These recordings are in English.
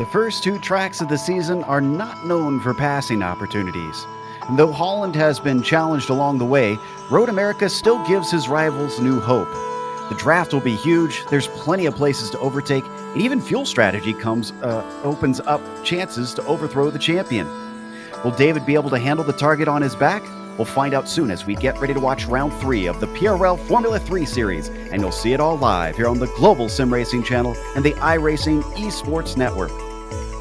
The first two tracks of the season are not known for passing opportunities. And though Holland has been challenged along the way, Road America still gives his rivals new hope. The draft will be huge, there's plenty of places to overtake, and even fuel strategy opens up chances to overthrow the champion. Will David be able to handle the target on his back? We'll find out soon as we get ready to watch round 3 of the PRL Formula 3 series, and you'll see it all live here on the Global SimRacing Channel and the iRacing Esports Network.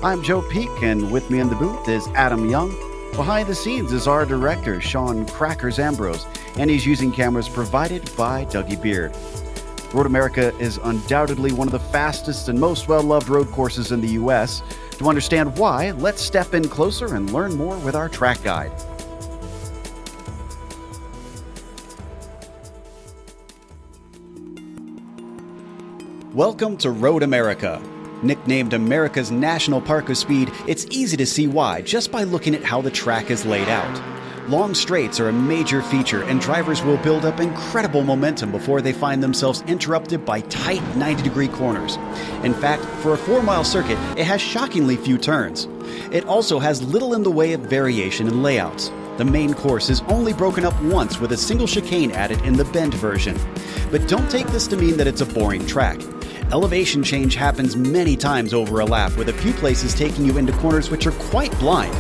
I'm Joe Peak, and with me in the booth is Adam Young. Behind the scenes is our director, Sean Crackers Ambrose, and he's using cameras provided by Dougie Beard. Road America is undoubtedly one of the fastest and most well-loved road courses in the U.S. To understand why, let's step in closer and learn more with our track guide. Welcome to Road America. Nicknamed America's National Park of Speed, it's easy to see why just by looking at how the track is laid out. Long straights are a major feature, and drivers will build up incredible momentum before they find themselves interrupted by tight 90-degree corners. In fact, for a 4-mile circuit, it has shockingly few turns. It also has little in the way of variation in layouts. The main course is only broken up once with a single chicane added in the bend version. But don't take this to mean that it's a boring track. Elevation change happens many times over a lap, with a few places taking you into corners which are quite blind.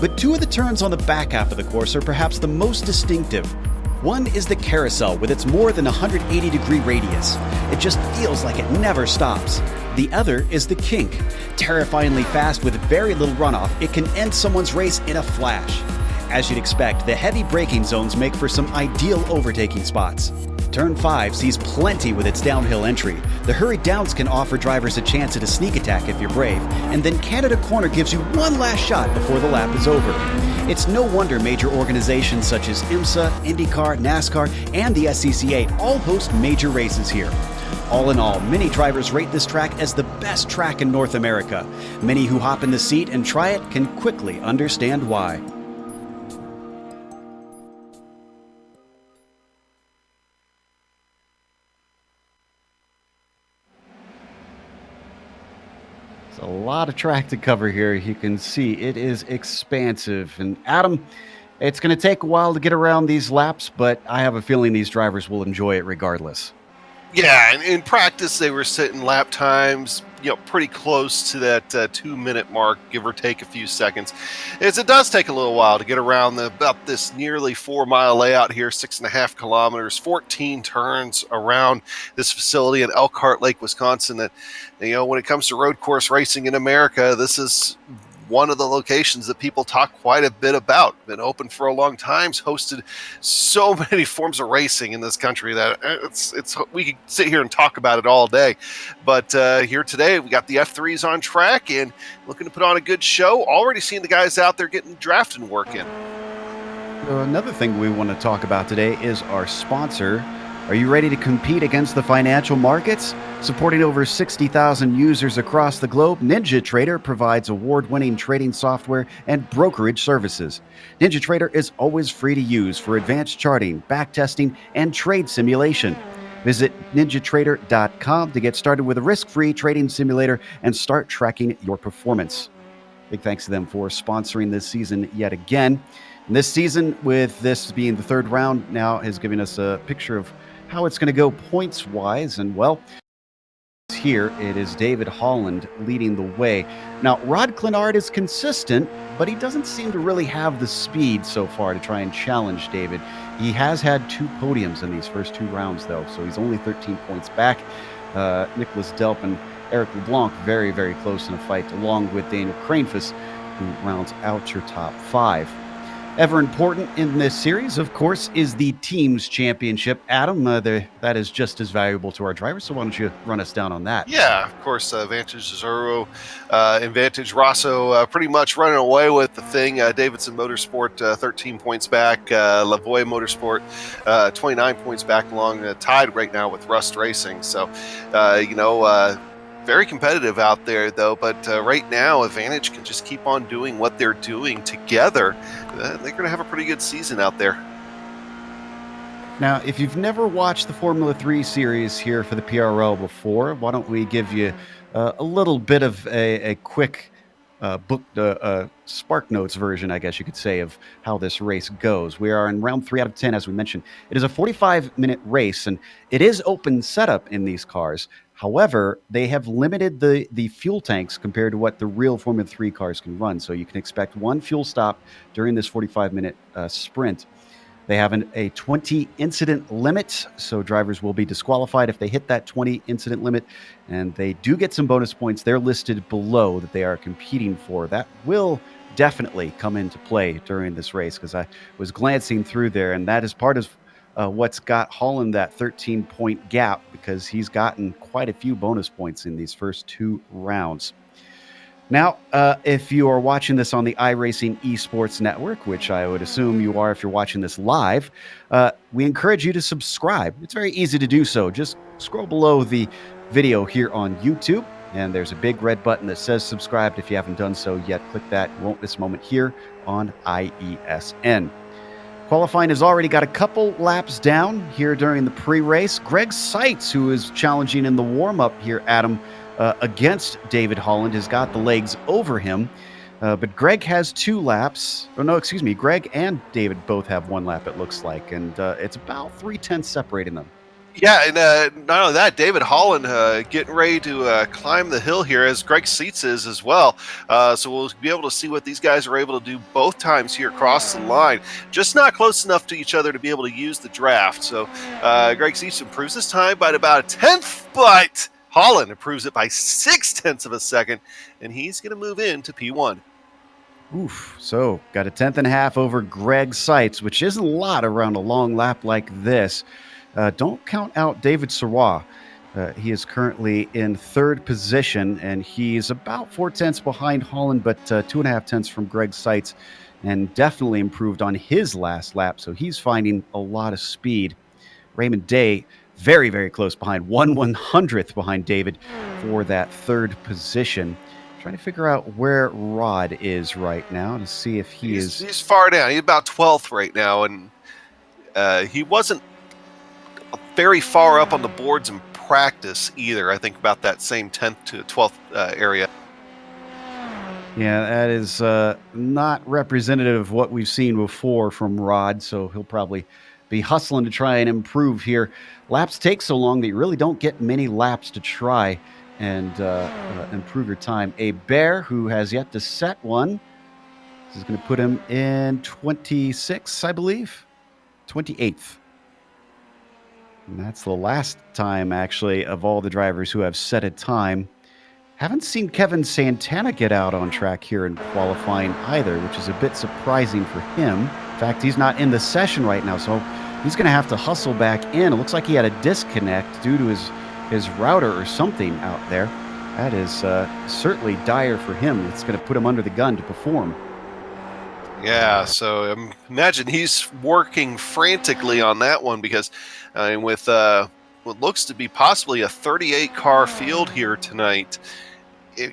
But 2 of the turns on the back half of the course are perhaps the most distinctive. One is the carousel with its more than 180-degree radius. It just feels like it never stops. The other is the kink. Terrifyingly fast with very little runoff, it can end someone's race in a flash. As you'd expect, the heavy braking zones make for some ideal overtaking spots. Turn 5 sees plenty with its downhill entry. The hurried downs can offer drivers a chance at a sneak attack if you're brave, and then Canada Corner gives you one last shot before the lap is over. It's no wonder major organizations such as IMSA, IndyCar, NASCAR, and the SCCA all host major races here. All in all, many drivers rate this track as the best track in North America. Many who hop in the seat and try it can quickly understand why. A lot of track to cover here. You can see it is expansive. And Adam, it's going to take a while to get around these laps, but I have a feeling these drivers will enjoy it regardless. Yeah, and in practice they were sitting lap times, pretty close to that 2-minute mark, give or take a few seconds. As it does take a little while to get around about this nearly 4-mile layout here, 6.5 kilometers, 14 turns around this facility in Elkhart Lake, Wisconsin. That, when it comes to road course racing in America, this is one of the locations that people talk quite a bit about. Been open for a long time, hosted so many forms of racing in this country that it's we could sit here and talk about it all day. But here today, we got the F3s on track and looking to put on a good show. Already seeing the guys out there getting drafting work in. Another thing we want to talk about today is our sponsor. Are you ready to compete against the financial markets? Supporting over 60,000 users across the globe, NinjaTrader provides award-winning trading software and brokerage services. NinjaTrader is always free to use for advanced charting, backtesting, and trade simulation. Visit NinjaTrader.com to get started with a risk-free trading simulator and start tracking your performance. Big thanks to them for sponsoring this season yet again. And this season, with this being the 3rd round, now has given us a picture of how it's going to go points-wise. And, well, here it is David Holland leading the way. Now, Rod Clenard is consistent, but he doesn't seem to really have the speed so far to try and challenge David. He has had 2 podiums in these first 2 rounds, though, so he's only 13 points back. Nicholas Delp and Eric LeBlanc very, very close in a fight, along with Daniel Cranefuss, who rounds out your top 5. Ever important in this series, of course, is the team's championship. Adam, that is just as valuable to our drivers, so why don't you run us down on that? Yeah, of course, Vantage Zero and Vantage Rosso pretty much running away with the thing. Davidson Motorsport, 13 points back. Lavoie Motorsport, 29 points back, along tied right now with Rust Racing. So, very competitive out there, though, but right now, Advantage can just keep on doing what they're doing together. They're going to have a pretty good season out there. Now, if you've never watched the Formula 3 series here for the PRL before, why don't we give you a little bit of a quick book, Spark Notes version, I guess you could say, of how this race goes. We are in round 3 out of 10, as we mentioned. It is a 45-minute race, and it is open setup in these cars. However, they have limited the fuel tanks compared to what the real Formula 3 cars can run. So you can expect one fuel stop during this 45-minute sprint. They have a 20 incident limit, so drivers will be disqualified if they hit that 20 incident limit, and they do get some bonus points. They're listed below that they are competing for. That will definitely come into play during this race, because I was glancing through there, and that is part of what's got Holland that 13-point gap, because he's gotten quite a few bonus points in these first 2 rounds. Now, if you are watching this on the iRacing Esports Network, which I would assume you are if you're watching this live, we encourage you to subscribe. It's very easy to do so. Just scroll below the video here on YouTube, and there's a big red button that says subscribed. If you haven't done so yet, click that. You won't miss a moment here on IESN. Qualifying has already got a couple laps down here during the pre-race. Greg Seitz, who is challenging in the warm-up here, Adam, against David Holland, has got the legs over him. But Greg has 2 laps. Oh, no, excuse me. Greg and David both have 1 lap, it looks like. And it's about 3/10 separating them. Yeah, and not only that, David Holland getting ready to climb the hill here, as Greg Seitz is as well. So we'll be able to see what these guys are able to do both times here across the line. Just not close enough to each other to be able to use the draft. So Greg Seitz improves his time by about a 1/10, but Holland improves it by 0.6 of a second, and he's going to move into P1. Oof. So got a 1/10.5 over Greg Seitz, which isn't a lot around a long lap like this. Don't count out David Sirwa. He is currently in 3rd position, and he's about 0.4 behind Holland, but 2.5 from Greg Seitz, and definitely improved on his last lap. So he's finding a lot of speed. Raymond Day, very, very close behind, 1/100th behind David for that 3rd position. Trying to figure out where Rod is right now to see if he's far down. He's about 12th right now, and he wasn't very far up on the boards in practice either. I think about that same 10th to 12th area. Yeah, that is not representative of what we've seen before from Rod, so he'll probably be hustling to try and improve here. Laps take so long that you really don't get many laps to try and improve your time. A Bear, who has yet to set one, this is going to put him in 26th, I believe, 28th. And that's the last time, actually, of all the drivers who have set a time. Haven't seen Kevin Santana get out on track here in qualifying either, which is a bit surprising for him. In fact, he's not in the session right now, so he's going to have to hustle back in. It looks like he had a disconnect due to his router or something out there. That is certainly dire for him. It's going to put him under the gun to perform. Yeah, so imagine he's working frantically on that one, because with what looks to be possibly a 38-car field here tonight,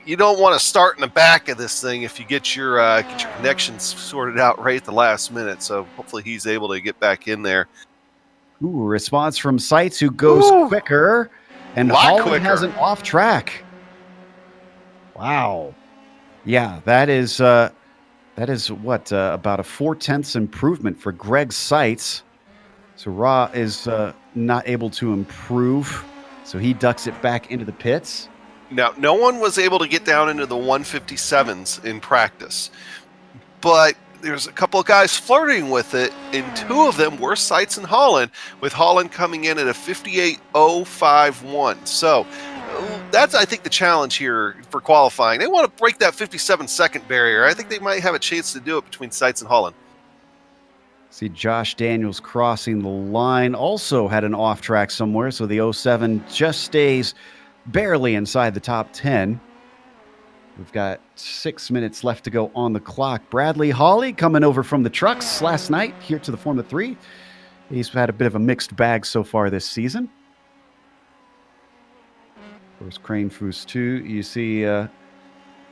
you don't want to start in the back of this thing if you get your connections sorted out right at the last minute. So hopefully he's able to get back in there. Ooh, response from Seitz, who goes quicker, and Holland has an off track. Wow. Yeah, that is what, about a 0.4 improvement for Greg Seitz. So Ra is not able to improve, so he ducks it back into the pits. Now, no one was able to get down into the 157s in practice, but there's a couple of guys flirting with it, and 2 of them were Seitz and Holland, with Holland coming in at a 58.051. So that's, I think, the challenge here for qualifying. They want to break that 57-second barrier. I think they might have a chance to do it between Seitz and Holland. See Josh Daniels crossing the line. Also had an off track somewhere, so the 07 just stays barely inside the top 10. We've got 6 minutes left to go on the clock. Bradley Hawley coming over from the trucks last night here to the Formula 3. He's had a bit of a mixed bag so far this season. Of course, Crane Foos 2, you see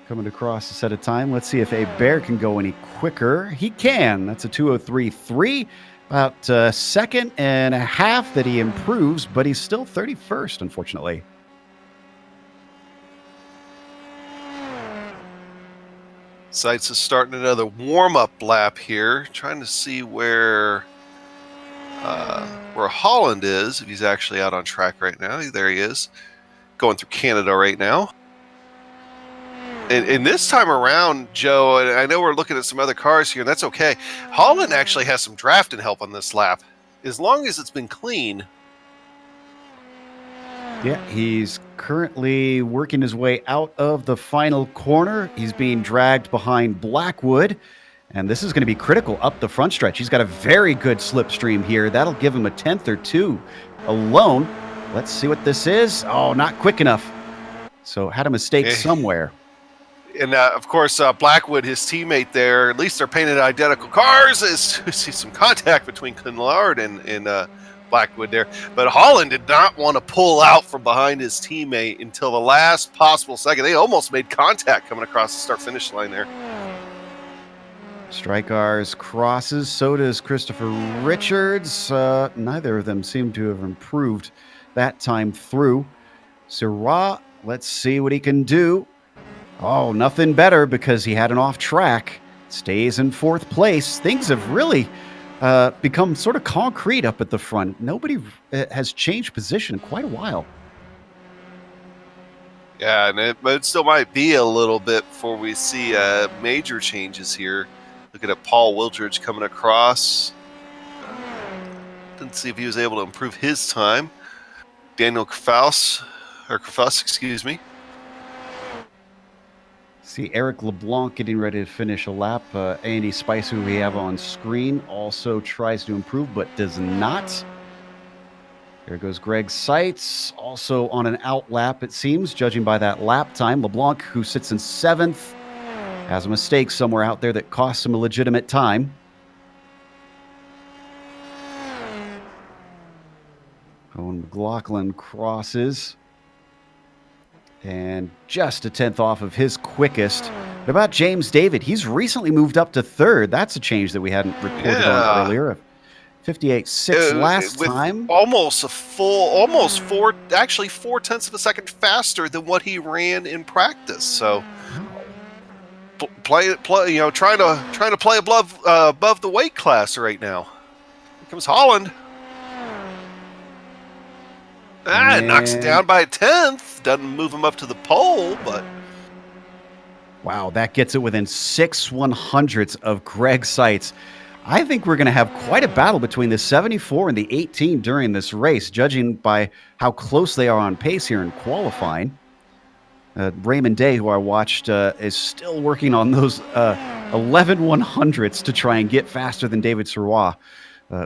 coming across a set of time. Let's see if A Bear can go any quicker. He can. That's a 2:03.3. About a second and a half that he improves, but he's still 31st, unfortunately. Sights is starting another warm-up lap here, trying to see where Holland is, if he's actually out on track right now. There he is, going through Canada right now. And this time around, Joe, and I know we're looking at some other cars here, and that's okay. Holland actually has some drafting help on this lap, as long as it's been clean. Yeah, he's currently working his way out of the final corner. He's being dragged behind Blackwood, and this is going to be critical up the front stretch. He's got a very good slipstream here. That'll give him a 10th or 2 alone. Let's see what this is. Oh, not quick enough. So had a mistake somewhere. And, of course, Blackwood, his teammate there, at least they're painted identical cars. As we see some contact between Clenard and Blackwood there. But Holland did not want to pull out from behind his teammate until the last possible second. They almost made contact coming across the start-finish line there. Strykars crosses. So does Christopher Richards. Neither of them seem to have improved that time through. Syrah, let's see what he can do. Oh, nothing better because he had an off track. Stays in 4th place. Things have really become sort of concrete up at the front. Nobody has changed position in quite a while. Yeah, and it still might be a little bit before we see major changes here. Looking at Paul Wildridge coming across. Didn't see if he was able to improve his time. Daniel Krafus, excuse me. See Eric LeBlanc getting ready to finish a lap. Andy Spice, who we have on screen, also tries to improve but does not. There goes Greg Seitz, also on an out lap, it seems, judging by that lap time. LeBlanc, who sits in 7th, has a mistake somewhere out there that costs him a legitimate time. Owen McLaughlin crosses. And just a 10th off of his quickest. What about James David? He's recently moved up to 3rd. That's a change that we hadn't reported on earlier. 58.6 last time. Almost 4/10 of a second faster than what he ran in practice. So, trying to play above the weight class right now. Here comes Holland. It knocks it down by a 10th. Doesn't move him up to the pole, but... Wow, that gets it within 6/100ths of Greg Seitz. I think we're going to have quite a battle between the 74 and the 18 during this race, judging by how close they are on pace here in qualifying. Raymond Day, who I watched, is still working on those 11/100ths to try and get faster than David Sirwa.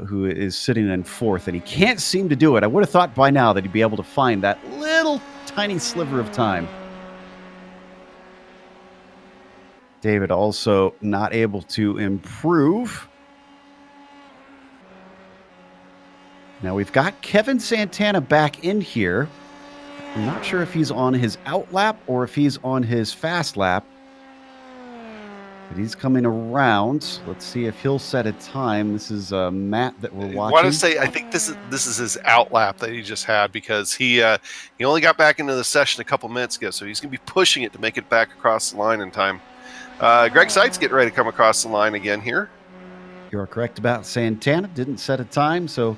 Who is sitting in 4th, and he can't seem to do it. I would have thought by now that he'd be able to find that little tiny sliver of time. David also not able to improve. Now we've got Kevin Santana back in here. I'm not sure if he's on his out lap or if he's on his fast lap. But he's coming around. Let's see if he'll set a time. This is Matt that we're watching. I want to say I think this is his out lap that he just had, because he only got back into the session a couple minutes ago, so he's going to be pushing it to make it back across the line in time. Greg Seitz getting ready to come across the line again here. You're correct about Santana. Didn't set a time, so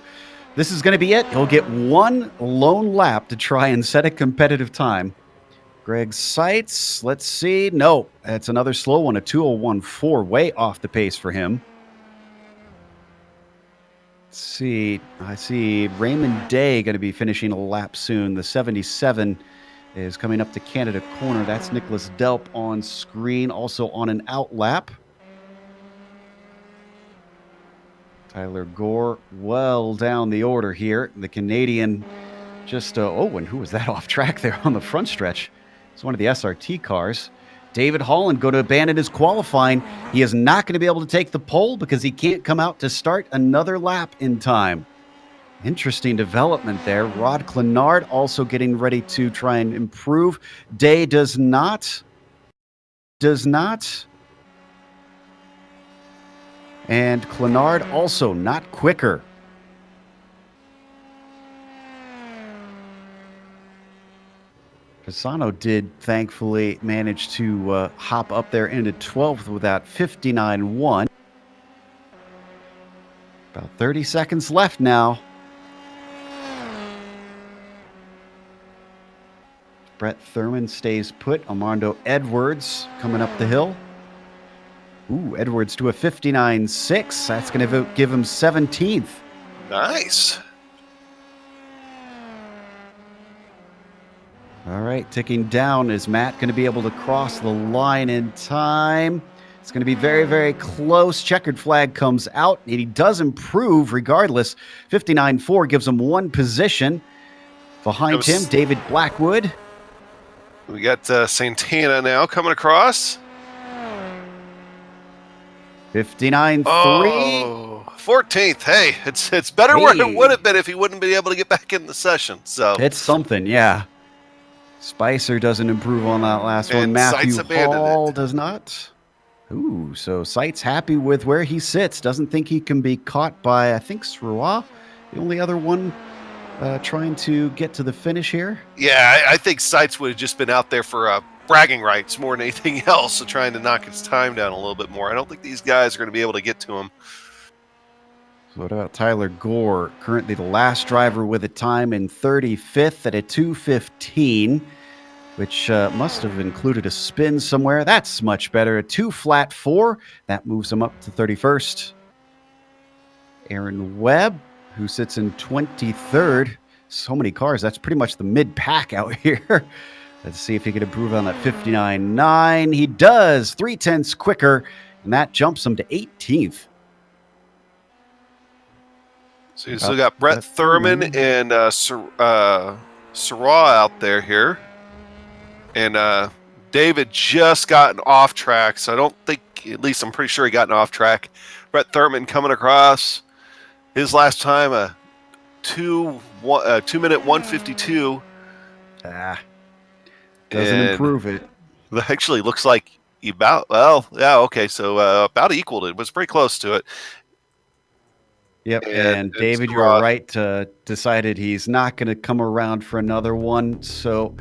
this is going to be it. He'll get one lone lap to try and set a competitive time. Greg Seitz, let's see. No, it's another slow one, a 2:01.4, way off the pace for him. Let's see. I see Raymond Day going to be finishing a lap soon. The 77 is coming up to Canada corner. That's Nicholas Delp on screen, also on an out lap. Tyler Gore well down the order here. The Canadian just, and who was that off track there on the front stretch? It's one of the SRT cars. David Holland going to abandon his qualifying. He is not going to be able to take the pole because he can't come out to start another lap in time. Interesting development there. Rod Clenard also getting ready to try and improve. Day does not. And Clenard also not quicker. Pisano did thankfully manage to hop up there into 12th with that 59.1. About 30 seconds left now. Brett Thurman stays put. Armando Edwards coming up the hill. Ooh, Edwards to a 59.6. That's going to give him 17th. Nice. All right, ticking down. Is Matt going to be able to cross the line in time? It's going to be very, very close. Checkered flag comes out, and he does improve regardless. 59.4 gives him one position. Behind him, David Blackwood. We got Santana now coming across. 59.3. Oh, 14th. Hey, it's better where it would have been if he wouldn't be able to get back in the session. So it's something, yeah. Spicer doesn't improve on that last one. Matthew Hall does not. Ooh, so Seitz happy with where he sits. Doesn't think he can be caught by, I think, Sroa, the only other one trying to get to the finish here. Yeah, I think Seitz would have just been out there for bragging rights more than anything else, so trying to knock his time down a little bit more. I don't think these guys are going to be able to get to him. So what about Tyler Gore? Currently the last driver with a time in 35th at a 2:15. Which must have included a spin somewhere. That's much better. A 2-flat-4. That moves him up to 31st. Aaron Webb, who sits in 23rd. So many cars. That's pretty much the mid-pack out here. Let's see if he can improve on that 59.9. He does. 0.3 quicker, and that jumps him to 18th. So you still got Brett Thurman and Syrah out there here. And David just gotten off track, so I don't think, at least I'm pretty sure he gotten off track. Brett Thurman coming across. His last time, a 2 minute 1:52. Doesn't improve it. Actually looks like he so about equaled it. Was pretty close to it. Yep, and David, you are right, decided he's not going to come around for another one, so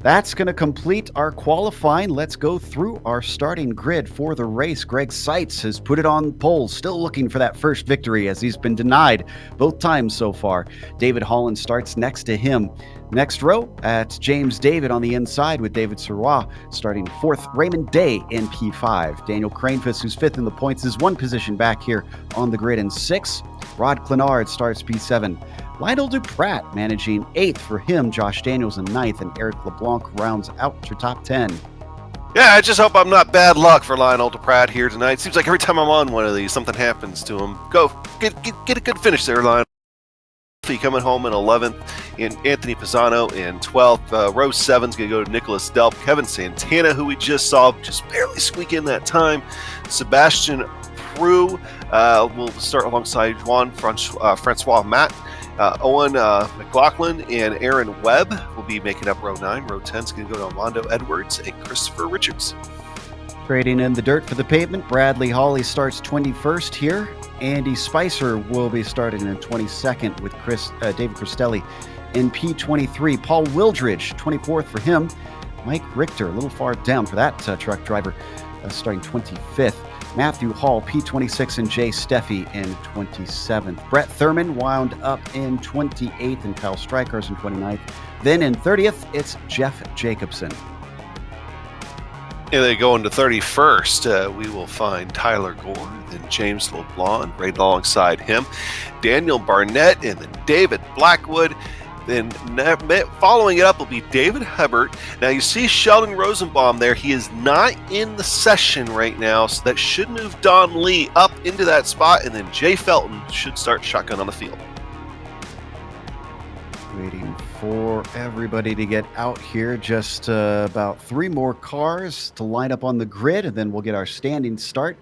that's going to complete our qualifying. Let's go through our starting grid for the race. Greg Seitz has put it on pole, still looking for that first victory as he's been denied both times so far. David Holland starts next to him. Next row, at James David on the inside with David Sirwa starting 4th. Raymond Day in P5. Daniel Cranefus, who's 5th in the points, is one position back here on the grid in 6th. Rod Clenard starts P7. Lionel Duprat managing 8th for him. Josh Daniels in 9th, and Eric LeBlanc rounds out your top 10. Yeah, I just hope I'm not bad luck for Lionel Duprat here tonight. Seems like every time I'm on one of these, something happens to him. Go, get a good finish there, Lionel. Coming home in 11th, and Anthony Pisano in 12th. Row 7's going to go to Nicholas Delp. Kevin Santana, who we just saw, just barely squeak in that time. Sebastian Prue will start alongside Juan Francois Matt. Owen McLaughlin and Aaron Webb will be making up row 9. Row 10's going to go to Armando Edwards and Christopher Richards. Trading in the dirt for the pavement, Bradley Hawley starts 21st here. Andy Spicer will be starting in 22nd with David Cristelli in P23. Paul Wildridge, 24th for him. Mike Richter, a little far down for that truck driver, starting 25th. Matthew Hall, P26, and Jay Steffi in 27th. Brett Thurman wound up in 28th, and Kyle Strikers in 29th. Then in 30th, it's Jeff Jacobson. And then going to 31st, we will find Tyler Gore, then James LeBlanc right alongside him, Daniel Barnett, and then David Blackwood. Then following it up will be David Hebert. Now you see Sheldon Rosenbaum there. He is not in the session right now, so that should move Don Lee up into that spot, and then Jay Felton should start shotgun on the field. Waiting for everybody to get out here. Just about 3 more cars to line up on the grid, and then we'll get our standing start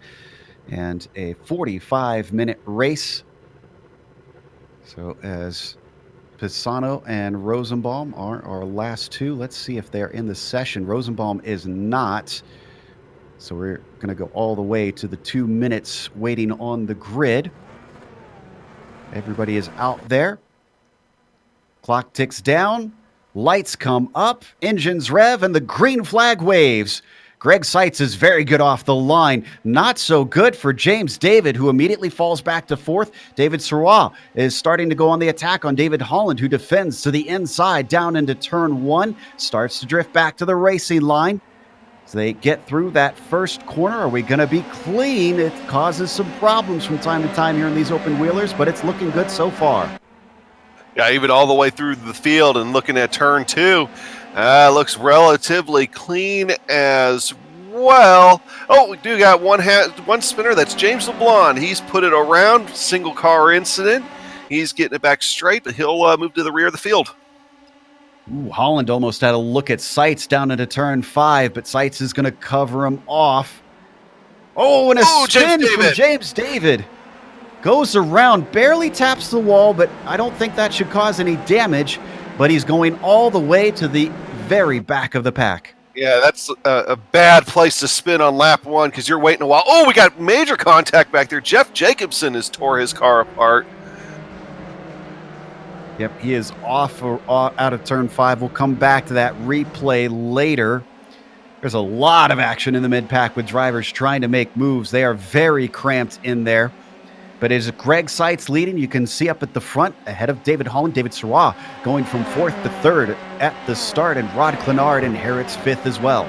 and a 45-minute race. So as Pisano and Rosenbaum are our last 2. Let's see if they're in the session. Rosenbaum is not. So we're going to go all the way to the 2 minutes waiting on the grid. Everybody is out there. Clock ticks down. Lights come up, engines rev, and the green flag waves. Greg Seitz is very good off the line. Not so good for James David, who immediately falls back to fourth. David Sirois is starting to go on the attack on David Holland, who defends to the inside down into turn one. Starts to drift back to the racing line. As they get through that first corner, are we going to be clean? It causes some problems from time to time here in these open wheelers, but it's looking good so far. Yeah, even all the way through the field and looking at turn two, looks relatively clean as well. Oh, we do got one spinner. That's James LeBlanc. He's put it around, single car incident. He's getting it back straight, but he'll move to the rear of the field. Ooh, Holland almost had a look at Seitz down into turn 5, but Seitz is going to cover him off. Oh, and a spin from James David. Goes around, barely taps the wall, but I don't think that should cause any damage. But he's going all the way to the very back of the pack. Yeah, that's a bad place to spin on lap one because you're waiting a while. Oh, we got major contact back there. Jeff Jacobson has tore his car apart. Yep, he is off out of turn 5. We'll come back to that replay later. There's a lot of action in the mid-pack with drivers trying to make moves. They are very cramped in there. But as Greg Seitz leading, you can see up at the front, ahead of David Holland, David Sirois going from 4th to 3rd at the start, and Rod Clenard inherits 5th as well.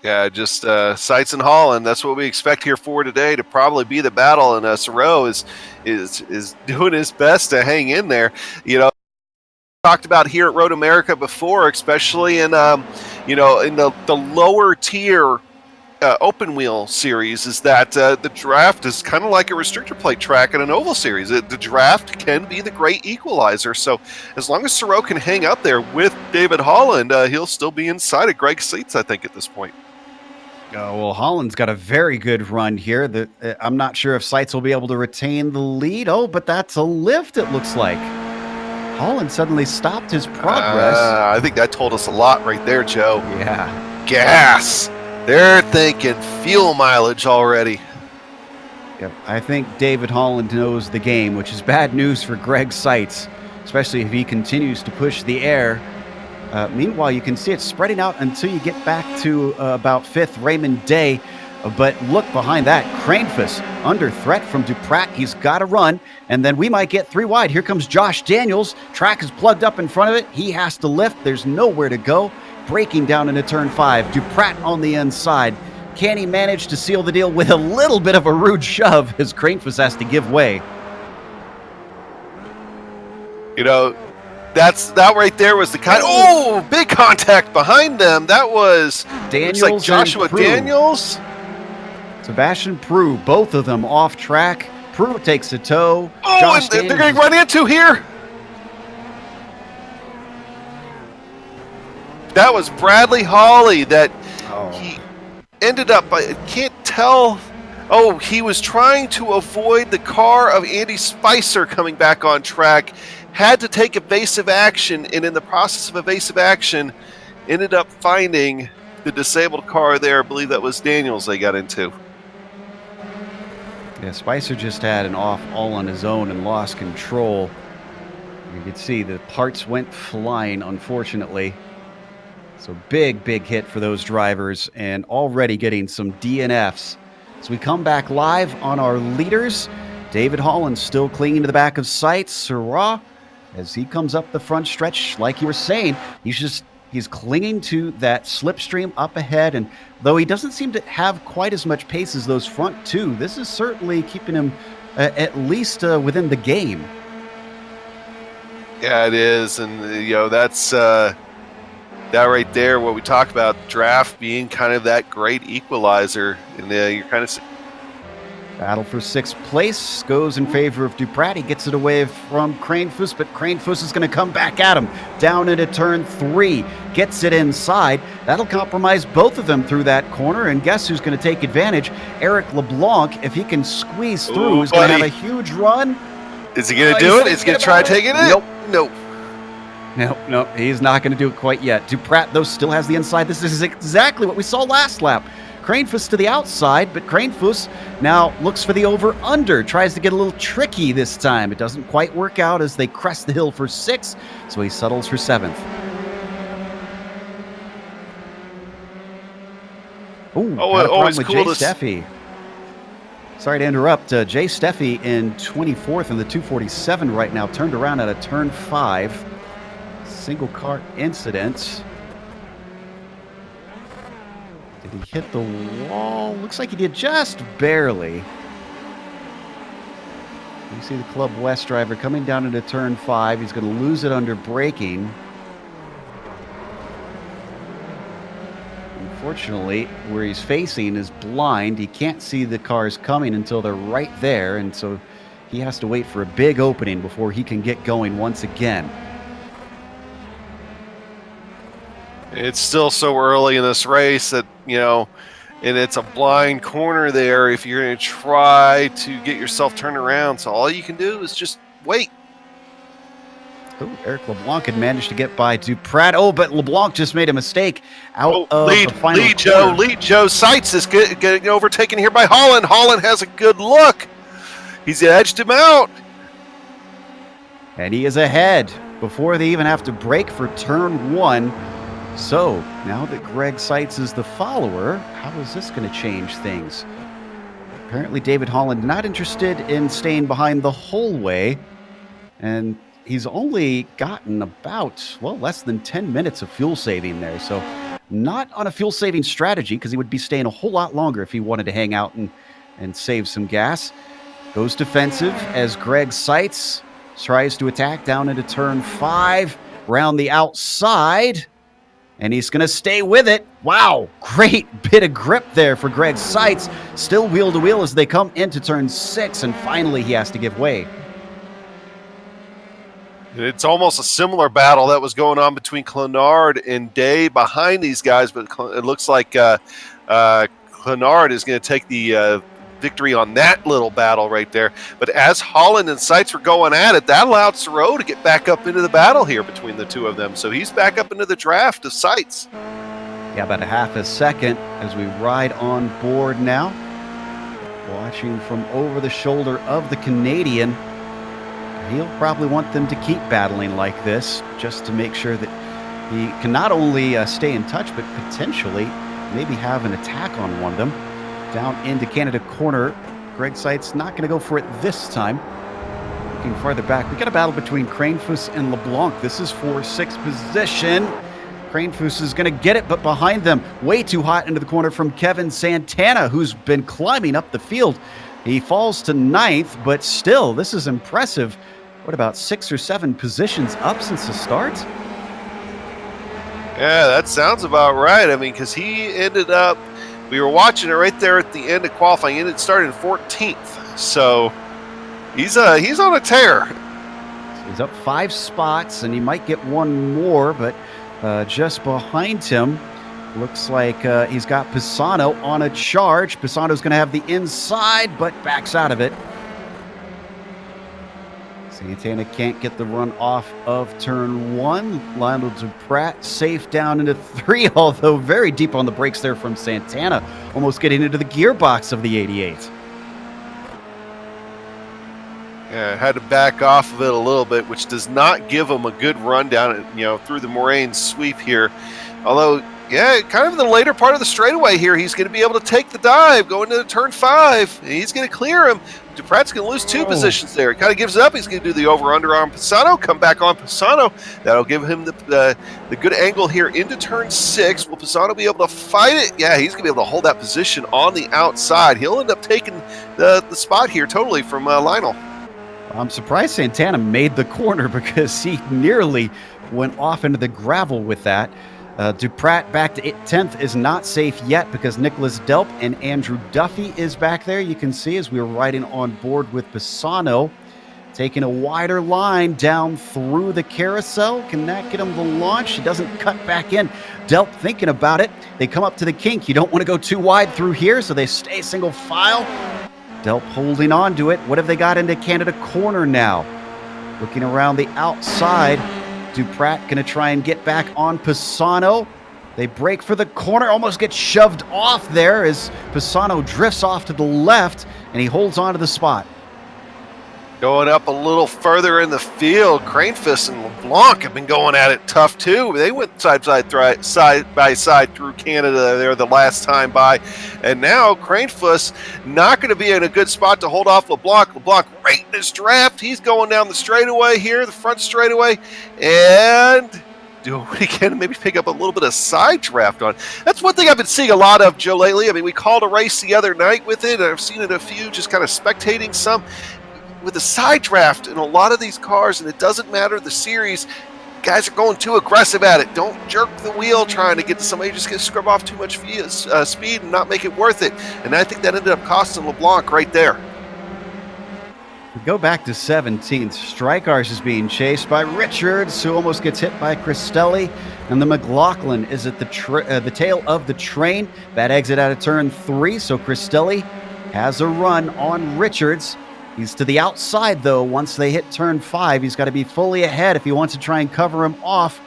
Yeah, just Seitz and Holland. That's what we expect here for today to probably be the battle, and Sirois is doing his best to hang in there. You know, talked about here at Road America before, especially in in the lower tier open wheel series, is that the draft is kind of like a restrictor plate track in an oval series. The draft can be the great equalizer. So as long as Sirois can hang out there with David Holland, he'll still be inside of Greg Seitz, I think, at this point. Oh, well, Holland's got a very good run here. I'm not sure if Seitz will be able to retain the lead. Oh, but that's a lift, it looks like. Holland suddenly stopped his progress. I think that told us a lot right there, Joe. Yeah. Gas. They're thinking fuel mileage already. Yep, I think David Holland knows the game, which is bad news for Greg Seitz, especially if he continues to push the air. Meanwhile, you can see it spreading out until you get back to about 5th, Raymond Day. But look behind that, Cranefus under threat from Duprat. He's got to run, and then we might get 3 wide. Here comes Josh Daniels. Track is plugged up in front of it. He has to lift. There's nowhere to go. Breaking down into turn 5. Duprat on the inside. Can he manage to seal the deal with a little bit of a rude shove as Cranefus has to give way? You know, that right there was the kind. Oh, big contact behind them. That was Daniels, like Joshua Daniels. Sebastian Prue, both of them off track. Prue takes a tow. Oh, and they're going to run into here. That was Bradley Hawley that he ended up, I can't tell. Oh, he was trying to avoid the car of Andy Spicer coming back on track. Had to take evasive action, and in the process of evasive action, ended up finding the disabled car there. I believe that was Daniels they got into. Yeah, Spicer just had an off all on his own and lost control. You could see the parts went flying, unfortunately. So big hit for those drivers, and already getting some DNFs. As we come back live on our leaders, David Holland still clinging to the back of Seitz. Sirois, as he comes up the front stretch, like you were saying, he's clinging to that slipstream up ahead, and though he doesn't seem to have quite as much pace as those front two, this is certainly keeping him at least within the game. Yeah, it is, and that's that right there, what we talked about, draft being kind of that great equalizer, and you're kind of... Battle for 6th place goes in favor of Duprat. He gets it away from Cranefus, but Cranefus is going to come back at him. Down into turn 3, gets it inside. That'll compromise both of them through that corner, and guess who's going to take advantage? Eric LeBlanc, if he can squeeze through, is going to have a huge run. Is he going to do it? Is he going to try taking it? Nope. Nope, he's not going to do it quite yet. Duprat, though, still has the inside. This is exactly what we saw last lap. Cranefuss to the outside, but Cranefuss now looks for the over-under, tries to get a little tricky this time. It doesn't quite work out as they crest the hill for 6th, so he settles for 7th. Always with cool Jay Steffi. Sorry to interrupt. Jay Steffi in 24th in the 247 right now, turned around at a turn 5. Single car incident. Did he hit the wall? Looks like he did just barely. You see the Club West driver coming down into turn 5. He's going to lose it under braking. Unfortunately, where he's facing is blind. He can't see the cars coming until they're right there, and so he has to wait for a big opening before he can get going once again. It's still so early in this race that, and it's a blind corner there if you're going to try to get yourself turned around. So all you can do is just wait. Oh, Eric LeBlanc had managed to get by Duprat. Oh, but LeBlanc just made a mistake out of the final corner. Lead Joe Seitz is getting overtaken here by Holland. Holland has a good look. He's edged him out. And he is ahead before they even have to brake for turn 1. So, now that Greg Seitz is the follower, how is this going to change things? Apparently, David Holland not interested in staying behind the whole way. And he's only gotten about, less than 10 minutes of fuel saving there. So, not on a fuel saving strategy, because he would be staying a whole lot longer if he wanted to hang out and save some gas. Goes defensive as Greg Seitz tries to attack down into turn 5, round the outside. And he's going to stay with it. Wow, great bit of grip there for Greg Seitz. Still wheel to wheel as they come into turn 6, and finally he has to give way. It's almost a similar battle that was going on between Clenard and Day behind these guys, but it looks like Clenard is going to take the victory on that little battle right there. But as Holland and Seitz were going at it, that allowed Thoreau to get back up into the battle here between the two of them. So he's back up into the draft of Seitz. Yeah, about a half a second as we ride on board now. Watching from over the shoulder of the Canadian. He'll probably want them to keep battling like this just to make sure that he can not only stay in touch, but potentially maybe have an attack on one of them. Down into Canada corner. Greg Seitz not going to go for it this time. Looking farther back, we got a battle between Cranefuss and LeBlanc. This is for 6th position. Cranefuss is going to get it, but behind them, way too hot into the corner from Kevin Santana, who's been climbing up the field. He falls to 9th, but still, this is impressive. What, about 6 or 7 positions up since the start? Yeah, that sounds about right. I mean, because he ended up, we were watching it right there at the end of qualifying, and it started in 14th. So he's on a tear. He's up 5 spots, and he might get one more, but just behind him, looks like he's got Pisano on a charge. Pisano's going to have the inside, but backs out of it. Santana can't get the run off of turn 1. Lionel Duprat safe down into 3, although very deep on the brakes there from Santana, almost getting into the gearbox of the 88. Yeah, had to back off of it a little bit, which does not give him a good run down, through the moraine sweep here. Although, yeah, kind of in the later part of the straightaway here, he's going to be able to take the dive, going into turn 5, and he's going to clear him. Duprat's going to lose 2 positions there. He kind of gives it up. He's going to do the over-under on Pisano, come back on Pisano. That'll give him the good angle here into turn 6. Will Pisano be able to fight it? Yeah, he's going to be able to hold that position on the outside. He'll end up taking the spot here totally from Lionel. I'm surprised Santana made the corner because he nearly went off into the gravel with that. Duprat back to 10th is not safe yet because Nicholas Delp and Andrew Duffy is back there. You can see as we were riding on board with Pisano, taking a wider line down through the carousel. Can that get him the launch? He doesn't cut back in. Delp thinking about it. They come up to the kink. You don't want to go too wide through here, so they stay single file. Delp holding on to it. What have they got into Canada corner now? Looking around the outside. Duprat going to try and get back on Pisano. They break for the corner, almost get shoved off there as Pisano drifts off to the left, and he holds on to the spot. Going up a little further in the field, Cranefist and LeBlanc have been going at it tough too. They went side by side through Canada there the last time by, and now Cranefist not going to be in a good spot to hold off LeBlanc. LeBlanc right in his draft. He's going down the straightaway here, the front straightaway, and do we can maybe pick up a little bit of side draft on. That's one thing I've been seeing a lot of, Joe, lately. I mean, we called a race the other night with it. I've seen it a few, just kind of spectating some. With the side draft in a lot of these cars, and it doesn't matter the series, guys are going too aggressive at it. Don't jerk the wheel trying to get to somebody. Just get scrub off too much speed and not make it worth it. And I think that ended up costing LeBlanc right there. We go back to 17th. Strykars is being chased by Richards, who almost gets hit by Cristelli. And the McLaughlin is at the tail of the train. Bad exit out of turn 3, so Cristelli has a run on Richards. He's to the outside, though. Once they hit turn 5, he's got to be fully ahead if he wants to try and cover him off.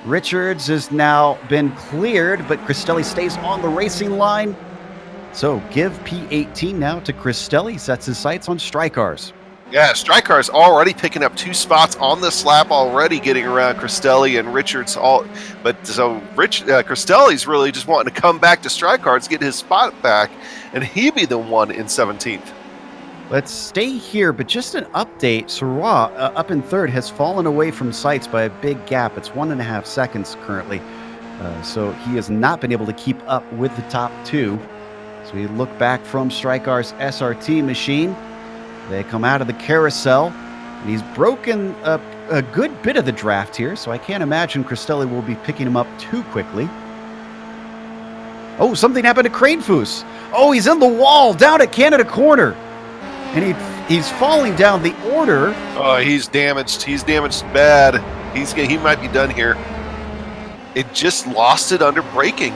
Richards has now been cleared, but Cristelli stays on the racing line. So give P18 now to Cristelli. Sets his sights on Strykars. Yeah, Strykar's already picking up 2 spots on this lap, already getting around Cristelli and Richards. Cristelli's really just wanting to come back to Strykars, get his spot back, and he be the one in 17th. Let's stay here, but just an update. Sirwa, up in third, has fallen away from sights by a big gap. It's 1.5 seconds currently. So he has not been able to keep up with the top 2. So we look back from Strykar's SRT machine. They come out of the carousel, and he's broken up a good bit of the draft here, so I can't imagine Cristelli will be picking him up too quickly. Oh, something happened to Cranefoos. Oh, he's in the wall down at Canada Corner. And he's falling down the order. Oh, he's damaged. He's damaged bad. He might be done here. It just lost it under braking.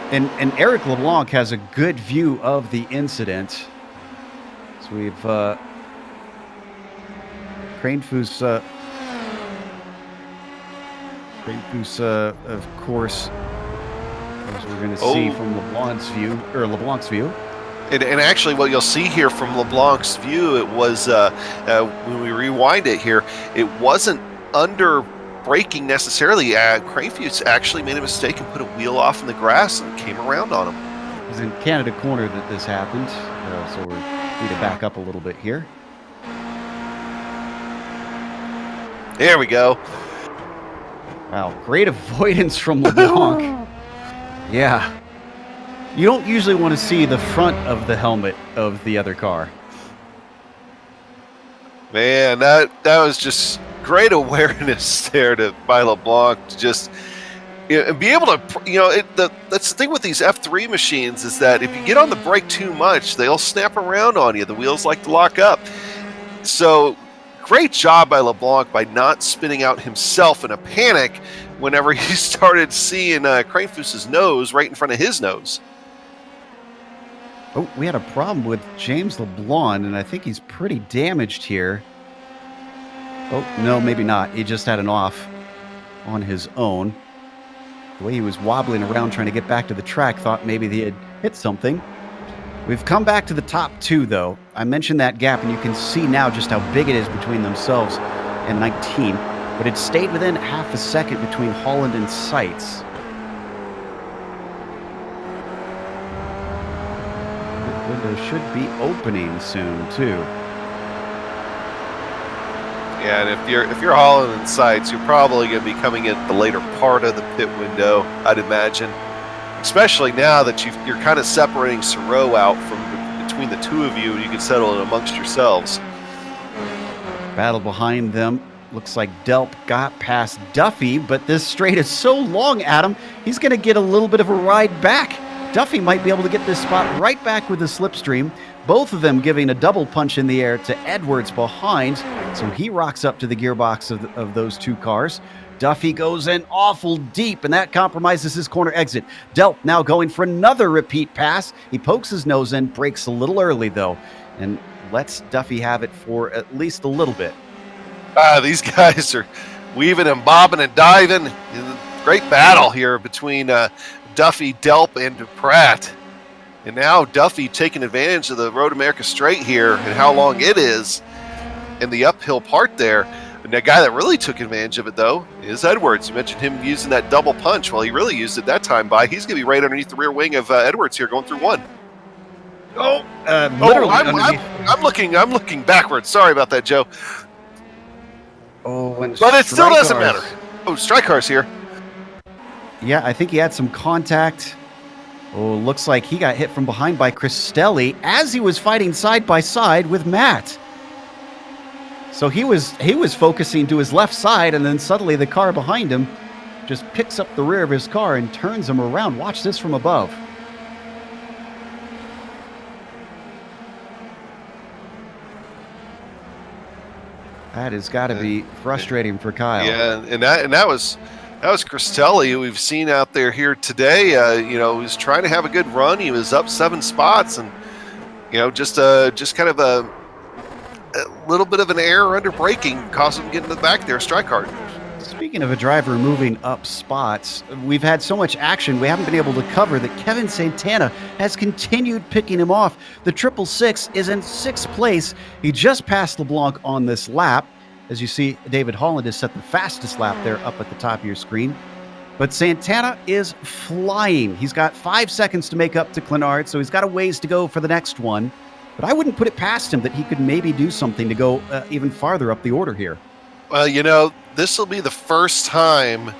And Eric LeBlanc has a good view of the incident. So we've Cranefoos, of course, as we're going to see from LeBlanc's view. And actually, what you'll see here from LeBlanc's view, it was when we rewind it here, it wasn't under braking necessarily. Cranefoos actually made a mistake and put a wheel off in the grass and came around on him. It was in Canada Corner that this happened, so we need to back up a little bit here. There we go. Wow, great avoidance from LeBlanc. Yeah. You don't usually want to see the front of the helmet of the other car. Man, that was just great awareness there by LeBlanc to just and be able to, that's the thing with these F3 machines is that if you get on the brake too much, they'll snap around on you. The wheels like to lock up. So great job by LeBlanc by not spinning out himself in a panic whenever he started seeing Cranefoos' nose right in front of his nose. Oh, we had a problem with James LeBlanc, and I think he's pretty damaged here. Oh, no, maybe not. He just had an off on his own. The way he was wobbling around trying to get back to the track, thought maybe he had hit something. We've come back to the top 2, though. I mentioned that gap, and you can see now just how big it is between themselves and 19. But it stayed within half a second between Holland and Seitz. Window should be opening soon too. Yeah, and if you're Holland and Seitz, you're probably going to be coming in the later part of the pit window, I'd imagine. Especially now that you're kind of separating Siro out from between the two of you, and you can settle it amongst yourselves. Battle behind them. Looks like Delp got past Duffy, but this straight is so long, Adam. He's going to get a little bit of a ride back. Duffy might be able to get this spot right back with the slipstream. Both of them giving a double punch in the air to Edwards behind. So he rocks up to the gearbox of those 2 cars. Duffy goes in awful deep, and that compromises his corner exit. Delp now going for another repeat pass. He pokes his nose in, brakes a little early, though, and lets Duffy have it for at least a little bit. These guys are weaving and bobbing and diving. Great battle here between Duffy, Delp, and Pratt. And now Duffy taking advantage of the Road America Straight here and how long it is in the uphill part there. And the guy that really took advantage of it, though, is Edwards. You mentioned him using that double punch. Well, he really used it that time by. He's going to be right underneath the rear wing of Edwards here going through one. Literally I'm looking backwards. Sorry about that, Joe. but it still doesn't matter. Oh, Strykar's here. Yeah, I think he had some contact. Oh, looks like he got hit from behind by Cristelli as he was fighting side by side with Matt. So he was focusing to his left side, and then suddenly the car behind him just picks up the rear of his car and turns him around. Watch this from above. That has got to be frustrating for Kyle. Yeah, and that was Cristelli, who we've seen out there here today. He was trying to have a good run. He was up 7 spots, and just kind of a little bit of an error under braking caused him to get in the back there. Strykart. Speaking of a driver moving up spots, we've had so much action we haven't been able to cover that Kevin Santana has continued picking him off. The 666 is in 6th place. He just passed LeBlanc on this lap. As you see, David Holland has set the fastest lap there up at the top of your screen. But Santana is flying. He's got 5 seconds to make up to Clenard, so he's got a ways to go for the next one. But I wouldn't put it past him that he could maybe do something to go even farther up the order here. Well, this will be the first time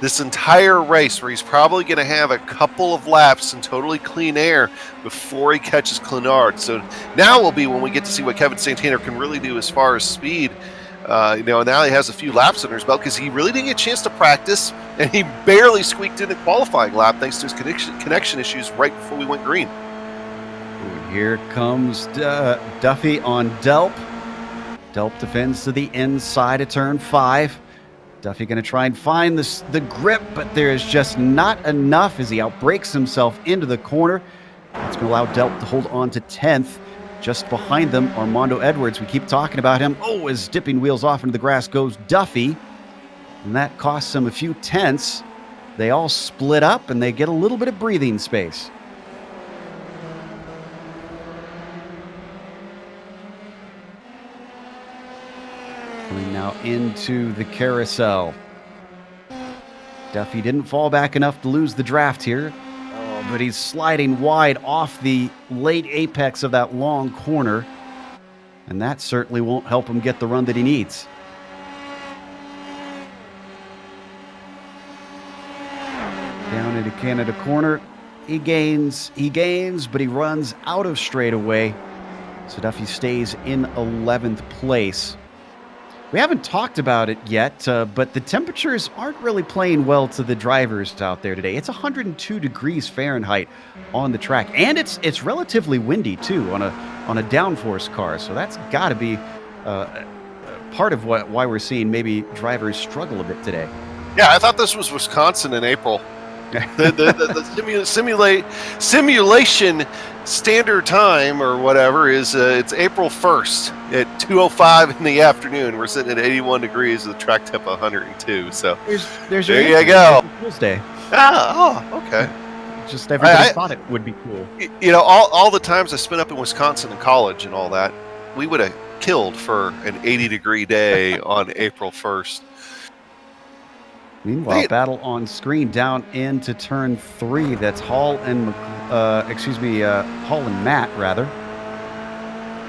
this entire race where he's probably going to have a couple of laps in totally clean air before he catches Clenard. So now will be when we get to see what Kevin Santana can really do as far as speed. Now he has a few laps under his belt because he really didn't get a chance to practice, and he barely squeaked in a qualifying lap thanks to his connection issues right before we went green. Here comes Duffy on Delp. Delp defends to the inside of turn 5. Duffy going to try and find the grip, but there is just not enough as he outbrakes himself into the corner. That's going to allow Delp to hold on to 10th. Just behind them, Armando Edwards. We keep talking about him. Oh, as dipping wheels off into the grass goes Duffy. And that costs him a few tenths. They all split up, and they get a little bit of breathing space. Coming now into the carousel. Duffy didn't fall back enough to lose the draft here. But he's sliding wide off the late apex of that long corner, and that certainly won't help him get the run that he needs. Down into Canada corner. He gains, but he runs out of straightaway. So Duffy stays in 11th place. We haven't talked about it yet, but the temperatures aren't really playing well to the drivers out there today. It's 102 degrees Fahrenheit on the track, and it's relatively windy too on a downforce car. So that's got to be part of why we're seeing maybe drivers struggle a bit today. Yeah, I thought this was Wisconsin in April. The simulation standard time or whatever is it's April 1st at 2:05 in the afternoon. We're sitting at 81 degrees with a track temp of 102. So there's there you go. Fool's Day. Okay. Just everybody thought it would be cool. All the times I spent up in Wisconsin in college and all that, we would have killed for an 80-degree day on April 1st. Meanwhile, battle on screen down into turn 3. That's Hall and Matt rather.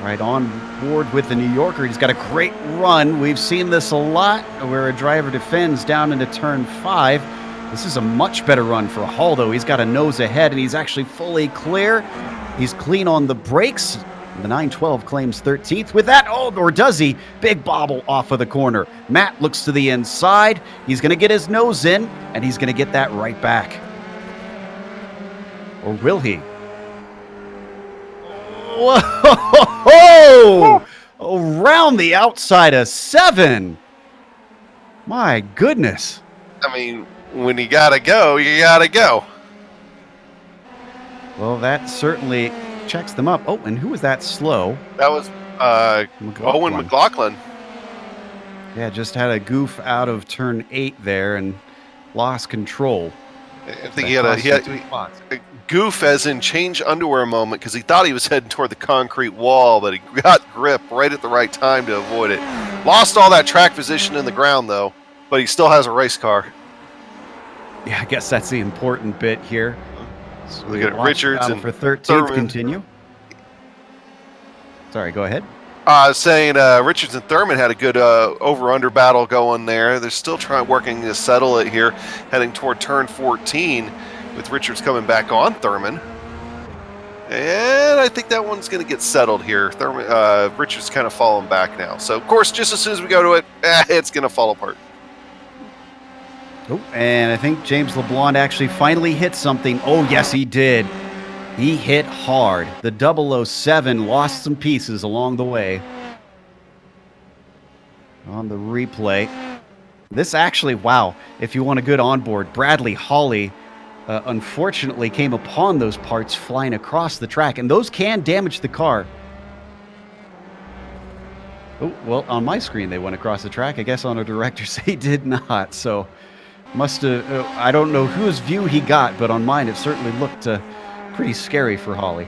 Right on board with the New Yorker. He's got a great run. We've seen this a lot where a driver defends down into turn 5. This is a much better run for Hall, though. He's got a nose ahead, and he's actually fully clear. He's clean on the brakes. The 912 claims 13th. With that, or does he? Big bobble off of the corner. Matt looks to the inside. He's going to get his nose in, and he's going to get that right back. Or will he? Whoa! Around the outside of 7. My goodness. I mean, when you got to go, you got to go. Well, that certainly checks them up. Oh, and who was that slow? That was Owen McLaughlin. Yeah, just had a goof out of turn 8 there, and lost control. I think he had a goof, as in change underwear moment, because he thought he was heading toward the concrete wall, but he got grip right at the right time to avoid it. Lost all that track position in the ground, though, but he still has a race car. Yeah, I guess that's the important bit here. So look at Richards and for 13th continue. Sorry, go ahead. I was saying Richards and Thurman had a good over-under battle going there. They're still working to settle it here, heading toward turn 14, with Richards coming back on Thurman. And I think that one's going to get settled here. Richards kind of falling back now. So, of course, just as soon as we go to it, it's going to fall apart. Oh, and I think James LeBlanc actually finally hit something. Oh, yes, he did. He hit hard. The 007 lost some pieces along the way. On the replay. This actually, wow, if you want a good onboard, Bradley Hawley unfortunately came upon those parts flying across the track, and those can damage the car. Oh, well, on my screen they went across the track. I guess on a director's they did not, so must have, I don't know whose view he got, but on mine it certainly looked pretty scary for Hawley.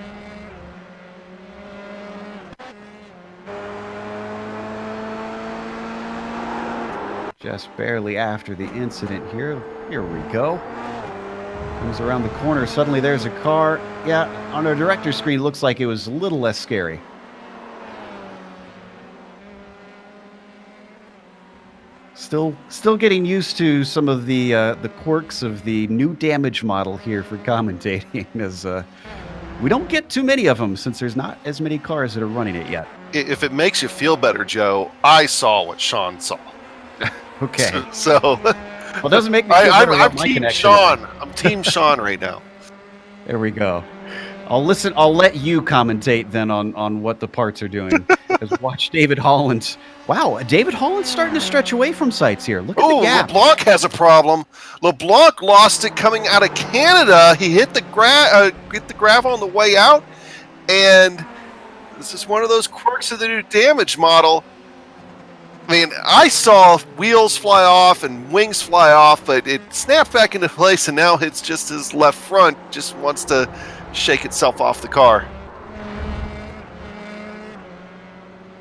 Just barely after the incident here. Here we go. Comes around the corner. Suddenly there's a car. Yeah, on our director's screen, it looks like it was a little less scary. Still getting used to some of the quirks of the new damage model here for commentating, as we don't get too many of them since there's not as many cars that are running it yet. If it makes you feel better, Joe, I saw what Sean saw. Okay. So well, it doesn't make me feel better about my Team connection. Sean. I'm Team Sean right now. There we go. I'll let you commentate then on what the parts are doing. As watch David Holland. Wow, David Holland's starting to stretch away from sights here. Look at the gap. LeBlanc has a problem. LeBlanc lost it coming out of Canada. He hit the gravel on the way out, and this is one of those quirks of the new damage model. I mean, I saw wheels fly off and wings fly off, but it snapped back into place, and now it's just his left front just wants to shake itself off the car.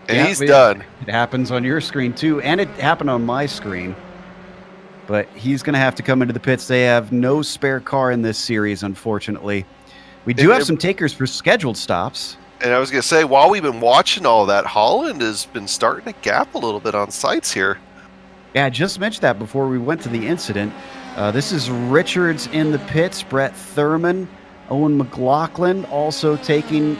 And yeah, he's done. It happens on your screen, too, and it happened on my screen. But he's going to have to come into the pits. They have no spare car in this series, unfortunately. We do have some takers for scheduled stops. And I was going to say, while we've been watching all that, Holland has been starting to gap a little bit on sights here. Yeah, I just mentioned that before we went to the incident. This is Richards in the pits, Brett Thurman, Owen McLaughlin also taking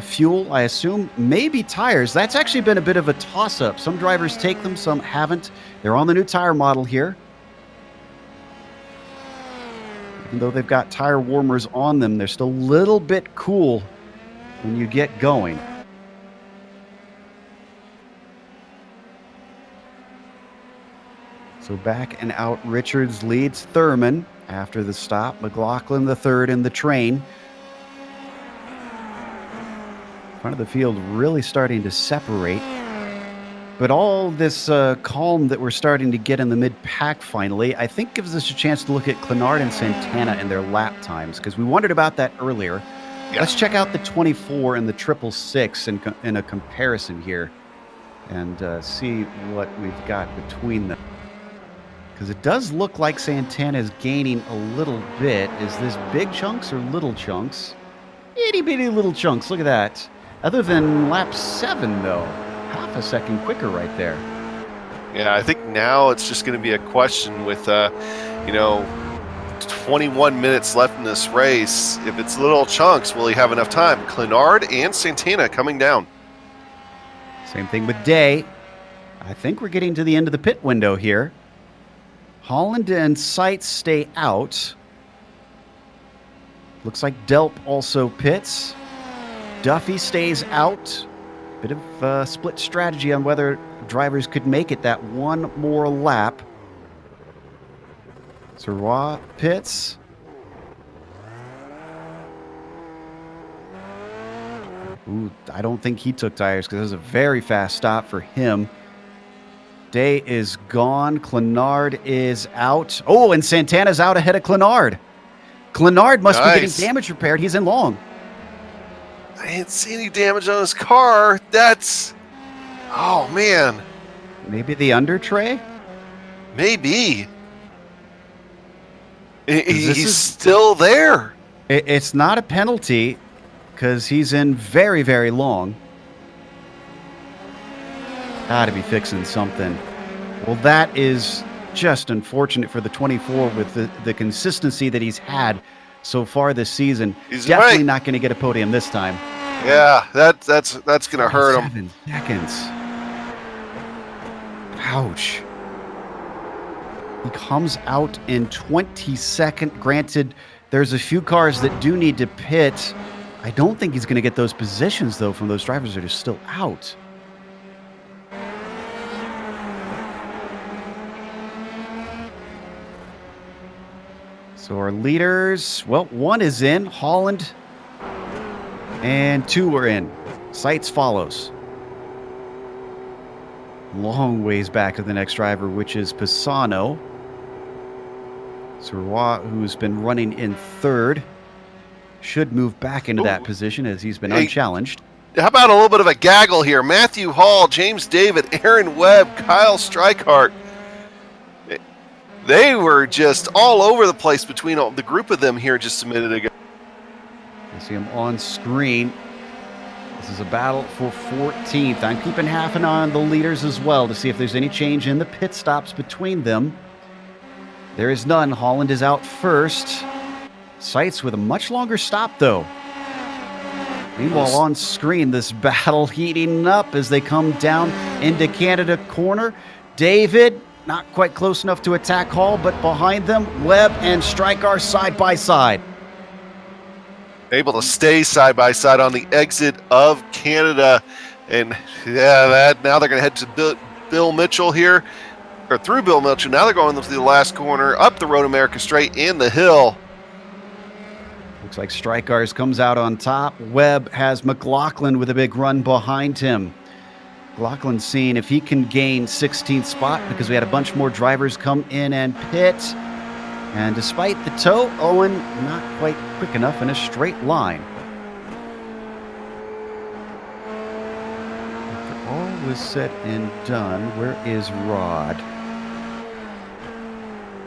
fuel, I assume, maybe tires. That's actually been a bit of a toss-up. Some drivers take them, some haven't. They're on the new tire model here. Even though they've got tire warmers on them, they're still a little bit cool when you get going. So back and out, Richards leads Thurman after the stop. McLaughlin the third in the train. Front of the field really starting to separate. But all this calm that we're starting to get in the mid-pack finally, I think gives us a chance to look at Clenard and Santana and their lap times, because we wondered about that earlier. Yeah. Let's check out the 24 and the 666 in a comparison here and see what we've got between them. Because it does look like Santana is gaining a little bit. Is this big chunks or little chunks? Itty bitty little chunks. Look at that. Other than lap 7, though. Half a second quicker right there. Yeah, I think now it's just going to be a question with, 21 minutes left in this race. If it's little chunks, will he have enough time? Clenard and Santana coming down. Same thing with Day. I think we're getting to the end of the pit window here. Holland and Seitz stay out. Looks like Delp also pits. Duffy stays out. Bit of a split strategy on whether drivers could make it that one more lap. Serrois pits. Ooh, I don't think he took tires because it was a very fast stop for him. Day is gone. Clenard is out. Oh, and Santana's out ahead of Clenard. Clenard must be getting damage repaired. He's in long. I didn't see any damage on his car. That's... Oh, man. Maybe the under tray? Maybe. He's still there. It's not a penalty because he's in very, very long. Gotta be fixing something. Well, that is just unfortunate for the 24 with the consistency that he's had so far this season. He's definitely not going to get a podium this time. Yeah, that's going to hurt him. 7 seconds. Ouch. He comes out in 22nd. Granted, there's a few cars that do need to pit. I don't think he's going to get those positions, though, from those drivers that are still out. So our leaders, well, 1 is in, Holland, and 2 are in. Seitz follows. Long ways back to the next driver, which is Pisano. Surwa, who's been running in 3rd, should move back into that position as he's been unchallenged. How about a little bit of a gaggle here? Matthew Hall, James David, Aaron Webb, Kyle Streichart. They were just all over the place between the group of them here just a minute ago. You see them on screen. This is a battle for 14th. I'm keeping half an eye on the leaders as well to see if there's any change in the pit stops between them. There is none. Holland is out first. Seitz with a much longer stop, though. Meanwhile, on screen, this battle heating up as they come down into Canada corner. David, not quite close enough to attack Hall, but behind them, Webb and Stryker side by side. Able to stay side by side on the exit of Canada. And yeah, now they're going to head to Bill Mitchell here, or through Bill Mitchell. Now they're going through the last corner, up the Road America Straight in the hill. Looks like Strykars comes out on top. Webb has McLaughlin with a big run behind him. McLaughlin's seeing if he can gain 16th spot because we had a bunch more drivers come in and pit. And despite the tow, Owen not quite quick enough in a straight line. After all was said and done, where is Rod?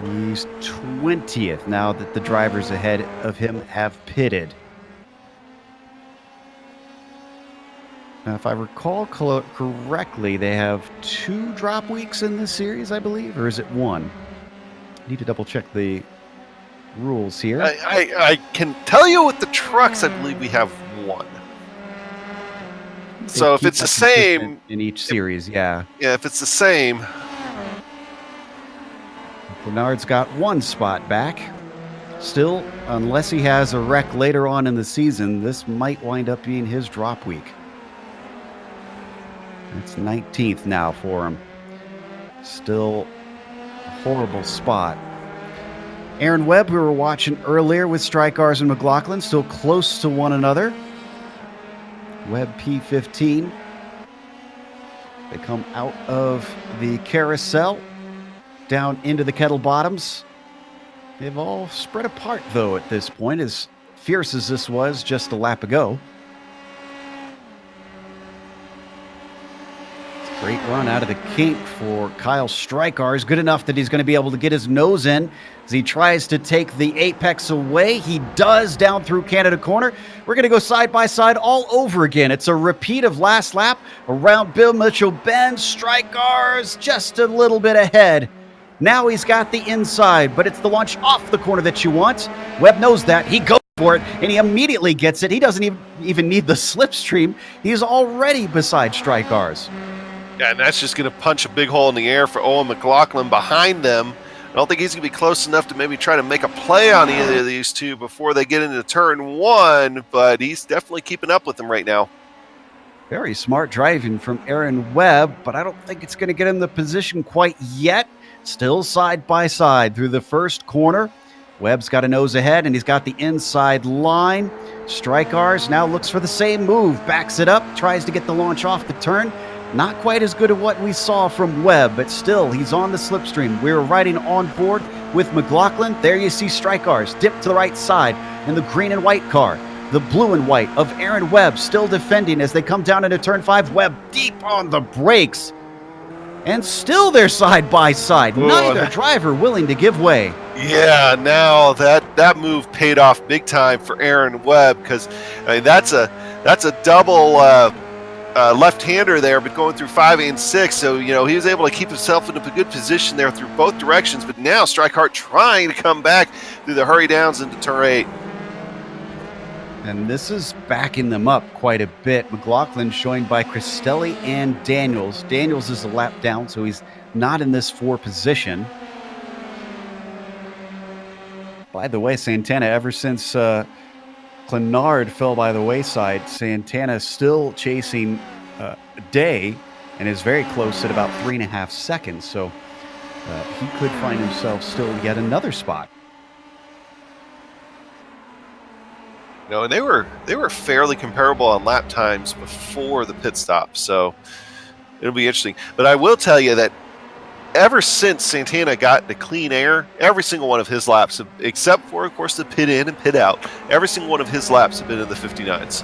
He's 20th now that the drivers ahead of him have pitted. Now, if I recall correctly, they have 2 drop weeks in this series, I believe, or is it 1? I need to double check the rules here. I can tell you with the trucks, I believe we have 1. So if it's the same in each series, yeah. Yeah, if it's the same. Bernard's got 1 spot back. Still, unless he has a wreck later on in the season, this might wind up being his drop week. It's 19th now for him. Still a horrible spot. Aaron Webb, we were watching earlier with Strykars and McLaughlin, still close to one another. Webb P15. They come out of the carousel down into the kettle bottoms. They've all spread apart, though, at this point, as fierce as this was just a lap ago. Great run out of the kink for Kyle Strykars. Good enough that he's going to be able to get his nose in as he tries to take the apex away. He does down through Canada corner. We're going to go side by side all over again. It's a repeat of last lap around Bill Mitchell bend. Strykars just a little bit ahead. Now he's got the inside, but it's the launch off the corner that you want. Webb knows that. He goes for it, and he immediately gets it. He doesn't even need the slipstream. He's already beside Strykars. Yeah, and that's just going to punch a big hole in the air for Owen McLaughlin behind them. I don't think he's going to be close enough to maybe try to make a play on either of these two before they get into turn 1, but he's definitely keeping up with them right now. Very smart driving from Aaron Webb, but I don't think it's going to get him the position quite yet. Still side by side through the first corner. Webb's got a nose ahead, and he's got the inside line. Strykars now looks for the same move, backs it up, tries to get the launch off the turn. Not quite as good as what we saw from Webb, but still, he's on the slipstream. We're riding on board with McLaughlin. There you see Strykars dip to the right side in the green and white car. The blue and white of Aaron Webb still defending as they come down into turn 5. Webb deep on the brakes. And still they're side by side. Neither driver willing to give way. Yeah, now that move paid off big time for Aaron Webb, because I mean, that's a double left-hander there, but going through 5 and 6. So, you know, he was able to keep himself in a good position there through both directions. But now Strykart trying to come back through the hurry downs into turn 8. And this is backing them up quite a bit. McLaughlin joined by Cristelli and Daniels. Daniels is a lap down, so he's not in this 4 position. By the way, Santana, ever since Clenard fell by the wayside, Santana still chasing Day and is very close at about 3.5 seconds. So he could find himself still yet another spot. No, and they were fairly comparable on lap times before the pit stop, so it'll be interesting. But I will tell you that ever since Santana got the clean air, every single one of his laps, except for, of course, the pit in and pit out, every single one of his laps have been in the 59s.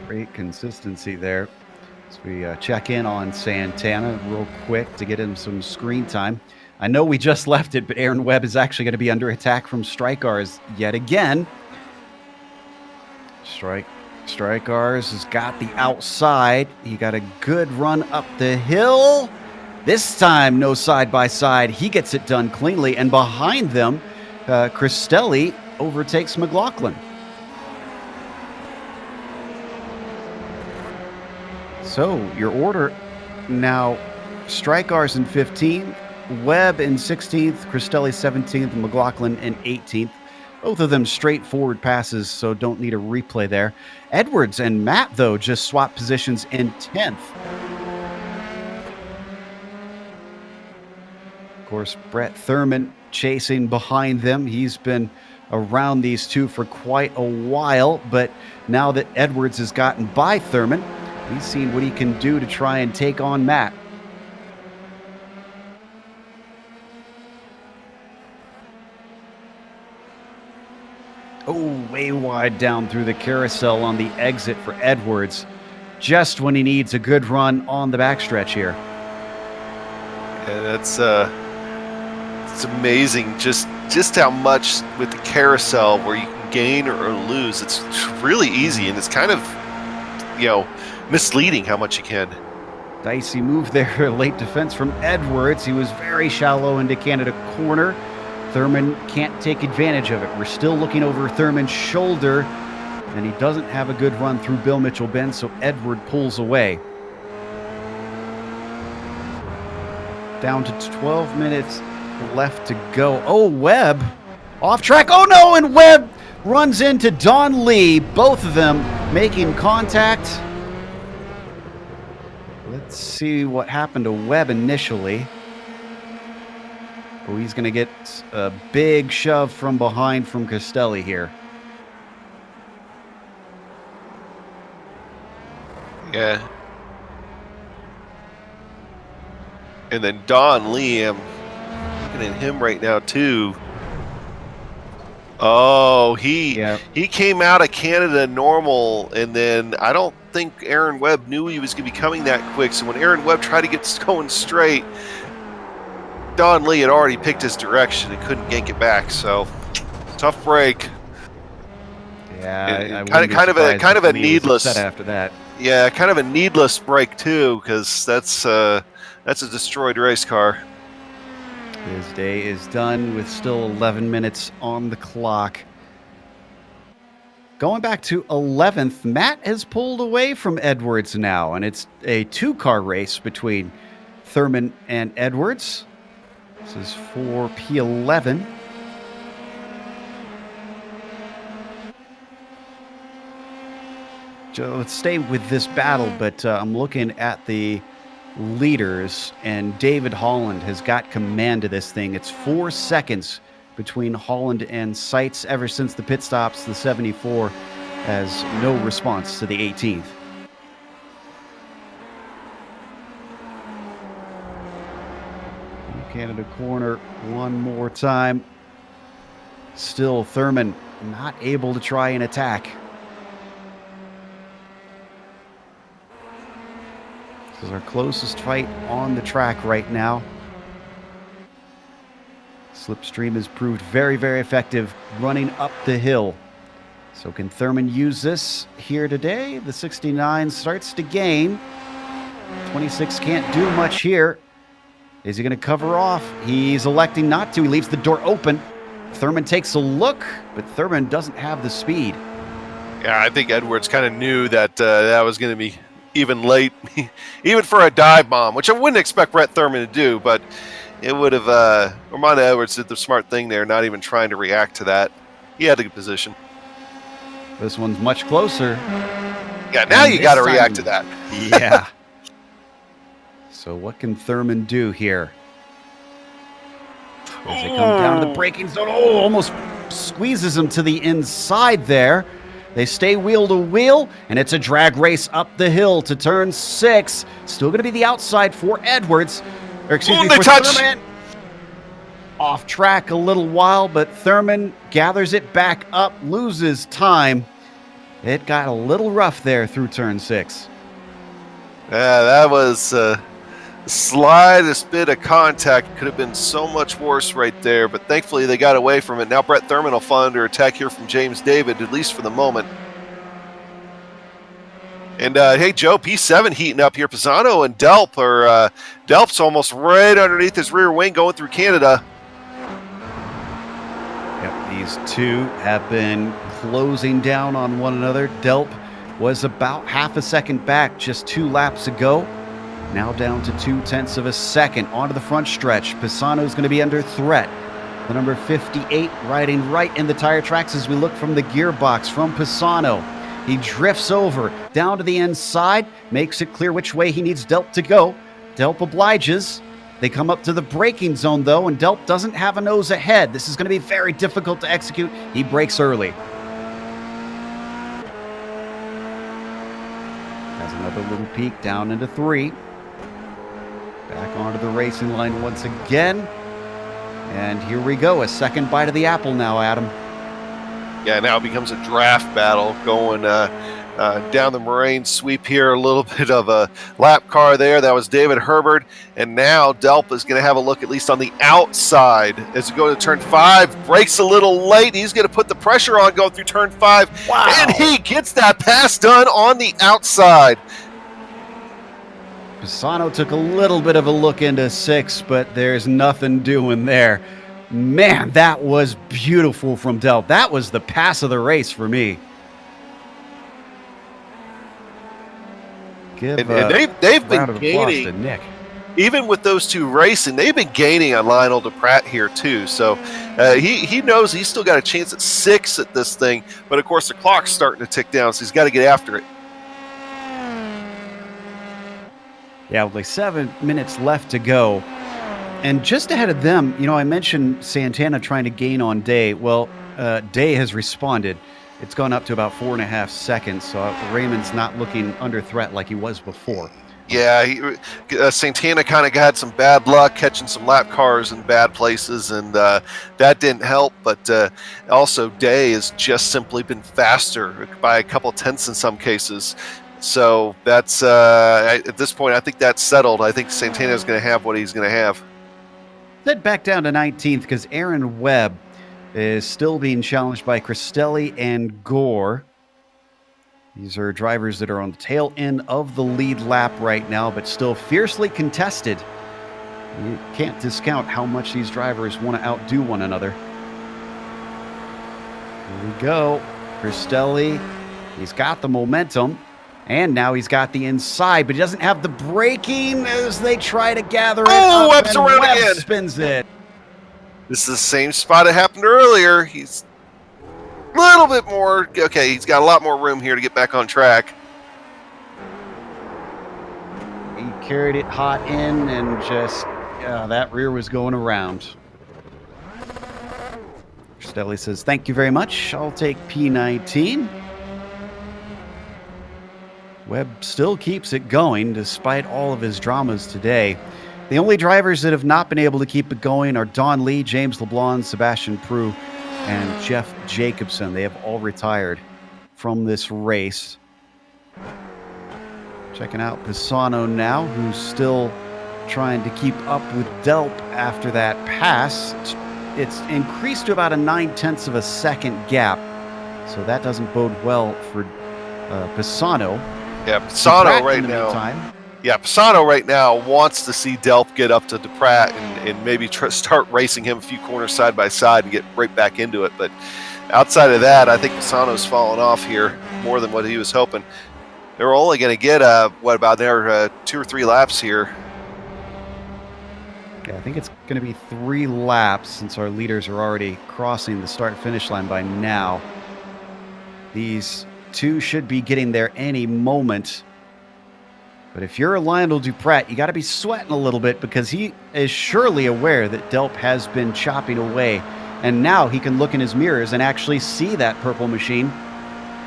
Great consistency there. As we check in on Santana real quick to get him some screen time. I know we just left it, but Aaron Webb is actually going to be under attack from Strykars yet again. Strykars has got the outside. He got a good run up the hill. This time, no side-by-side. He gets it done cleanly. And behind them, Cristelli overtakes McLaughlin. So, your order now, Strykars in 15th, Webb in 16th, Cristelli 17th, and McLaughlin in 18th. Both of them straightforward passes, so don't need a replay there. Edwards and Matt, though, just swapped positions in 10th. Of course, Brett Thurman chasing behind them. He's been around these two for quite a while, but now that Edwards has gotten by Thurman, he's seen what he can do to try and take on Matt. Oh, way wide down through the carousel on the exit for Edwards, just when he needs a good run on the backstretch here. Yeah, it's amazing just how much with the carousel where you can gain or lose. It's really easy, and it's kind of, you know, misleading how much you can. Dicey move there, late defense from Edwards. He was very shallow into Canada corner. Thurman can't take advantage of it. We're still looking over Thurman's shoulder, and he doesn't have a good run through Bill Mitchell Bend, so Edward pulls away. Down to 12 minutes left to go. Oh, Webb off track. Oh, no, and Webb runs into Don Lee, both of them making contact. Let's see what happened to Webb initially. Oh, he's going to get a big shove from behind from Cristelli here. Yeah. And then Don Lee, I'm looking at him right now too. Oh, he came out of Canada normal, and then I don't think Aaron Webb knew he was going to be coming that quick. So when Aaron Webb tried to get going straight, Don Lee had already picked his direction and couldn't yank it back. So tough break. Yeah, kind of a needless after that. Yeah, kind of a needless break too, because that's a destroyed race car. His day is done with still 11 minutes on the clock. Going back to 11th, Matt has pulled away from Edwards now, and it's a 2-car race between Thurman and Edwards. This is for P11. So let's stay with this battle, but I'm looking at the leaders, and David Holland has got command of this thing. It's 4 seconds between Holland and Seitz ever since the pit stops. The 74 has no response to the 18th. Canada corner one more time. Still Thurman not able to try and attack. This is our closest fight on the track right now. Slipstream has proved very, very effective running up the hill. So can Thurman use this here today? The 69 starts to gain. 26 can't do much here. Is he going to cover off? He's electing not to. He leaves the door open. Thurman takes a look, but Thurman doesn't have the speed. Yeah, I think Edwards kind of knew that that was going to be even late, even for a dive bomb, which I wouldn't expect Brett Thurman to do, but it would have, Armando Edwards did the smart thing there, not even trying to react to that. He had a good position. This one's much closer. Yeah, now you got to react to that. Yeah. So what can Thurman do here? As they come down to the braking zone, almost squeezes him to the inside there. They stay wheel to wheel, and it's a drag race up the hill to turn 6. Still going to be the outside for Edwards. Or excuse me, for Thurman. Off track a little while, but Thurman gathers it back up, loses time. It got a little rough there through turn 6. Yeah, that was slightest bit of contact. Could have been so much worse right there, but thankfully they got away from it. Now Brett Thurman will fall under attack here from James David, at least for the moment. And hey, Joe, P7 heating up here. Pisano and Delp are Delp's almost right underneath his rear wing going through Canada. Yep, these two have been closing down on one another. Delp was about half a second back just 2 laps ago. Now down to 0.2 of a second onto the front stretch. Pisano's going to be under threat. The number 58 riding right in the tire tracks as we look from the gearbox from Pisano. He drifts over down to the inside, makes it clear which way he needs Delp to go. Delp obliges. They come up to the braking zone, though, and Delp doesn't have a nose ahead. This is going to be very difficult to execute. He brakes early. Has another little peek down into 3. Back onto the racing line once again. And here we go. A second bite of the apple now, Adam. Yeah, now it becomes a draft battle going down the moraine sweep here. A little bit of a lap car there. That was David Herbert. And now Delp is going to have a look at least on the outside as we go to turn 5. Brakes a little late. He's going to put the pressure on going through turn 5. Wow. And he gets that pass done on the outside. Pisano took a little bit of a look into 6, but there's nothing doing there. Man, that was beautiful from Delp. That was the pass of the race for me. And they've been gaining. Nick. Even with those two racing, they've been gaining on Lionel DePratt here too. So he knows he's still got a chance at 6 at this thing. But of course, the clock's starting to tick down, so he's got to get after it. Yeah, with like 7 minutes left to go. And just ahead of them, you know, I mentioned Santana trying to gain on Day. Well, Day has responded. It's gone up to about 4.5 seconds, so Raymond's not looking under threat like he was before. Yeah, Santana kind of had some bad luck catching some lap cars in bad places, and that didn't help. But also, Day has just simply been faster by a couple tenths in some cases. So that's at this point, I think that's settled. I think Santana's going to have what he's going to have. Head back down to 19th because Aaron Webb is still being challenged by Cristelli and Gore. These are drivers that are on the tail end of the lead lap right now, but still fiercely contested. You can't discount how much these drivers want to outdo one another. Here we go. Cristelli, he's got the momentum. And now he's got the inside, but he doesn't have the braking as they try to gather it up. Webb's around Webb again. Spins it. This is the same spot it happened earlier. He's a little bit more. Okay, he's got a lot more room here to get back on track. He carried it hot in and just, that rear was going around. Cristelli says, thank you very much. I'll take P19. Webb still keeps it going despite all of his dramas today. The only drivers that have not been able to keep it going are Don Lee, James LeBlanc, Sebastian Prue, and Jeff Jacobson. They have all retired from this race. Checking out Pisano now, who's still trying to keep up with Delp after that pass. It's increased to about a 9/10 of a second gap, so that doesn't bode well for Pisano. Yeah, Pisano right now. Meantime. Yeah, Pisano right now wants to see Delp get up to Duprat and maybe start racing him a few corners side by side and get right back into it. But outside of that, I think Pisano's fallen off here more than what he was hoping. They're only going to get, what, about there 2 or 3 laps here. Yeah, I think it's going to be 3 laps since our leaders are already crossing the start-finish line by now. These 2 should be getting there any moment. But if you're a Lionel Duprat, you got to be sweating a little bit because he is surely aware that Delp has been chopping away. And now he can look in his mirrors and actually see that purple machine.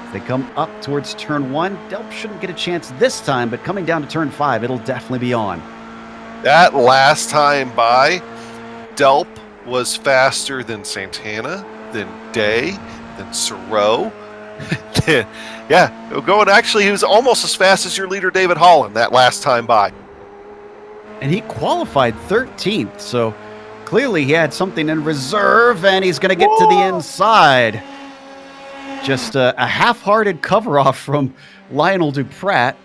If they come up towards turn 1, Delp shouldn't get a chance this time, but coming down to turn 5, it'll definitely be on. That last time by, Delp was faster than Santana, than Day, than Sirot. Yeah, going actually, he was almost as fast as your leader, David Holland, that last time by. And he qualified 13th, so clearly he had something in reserve, and he's going to get to the inside. Just a half-hearted cover-off from Lionel Duprat.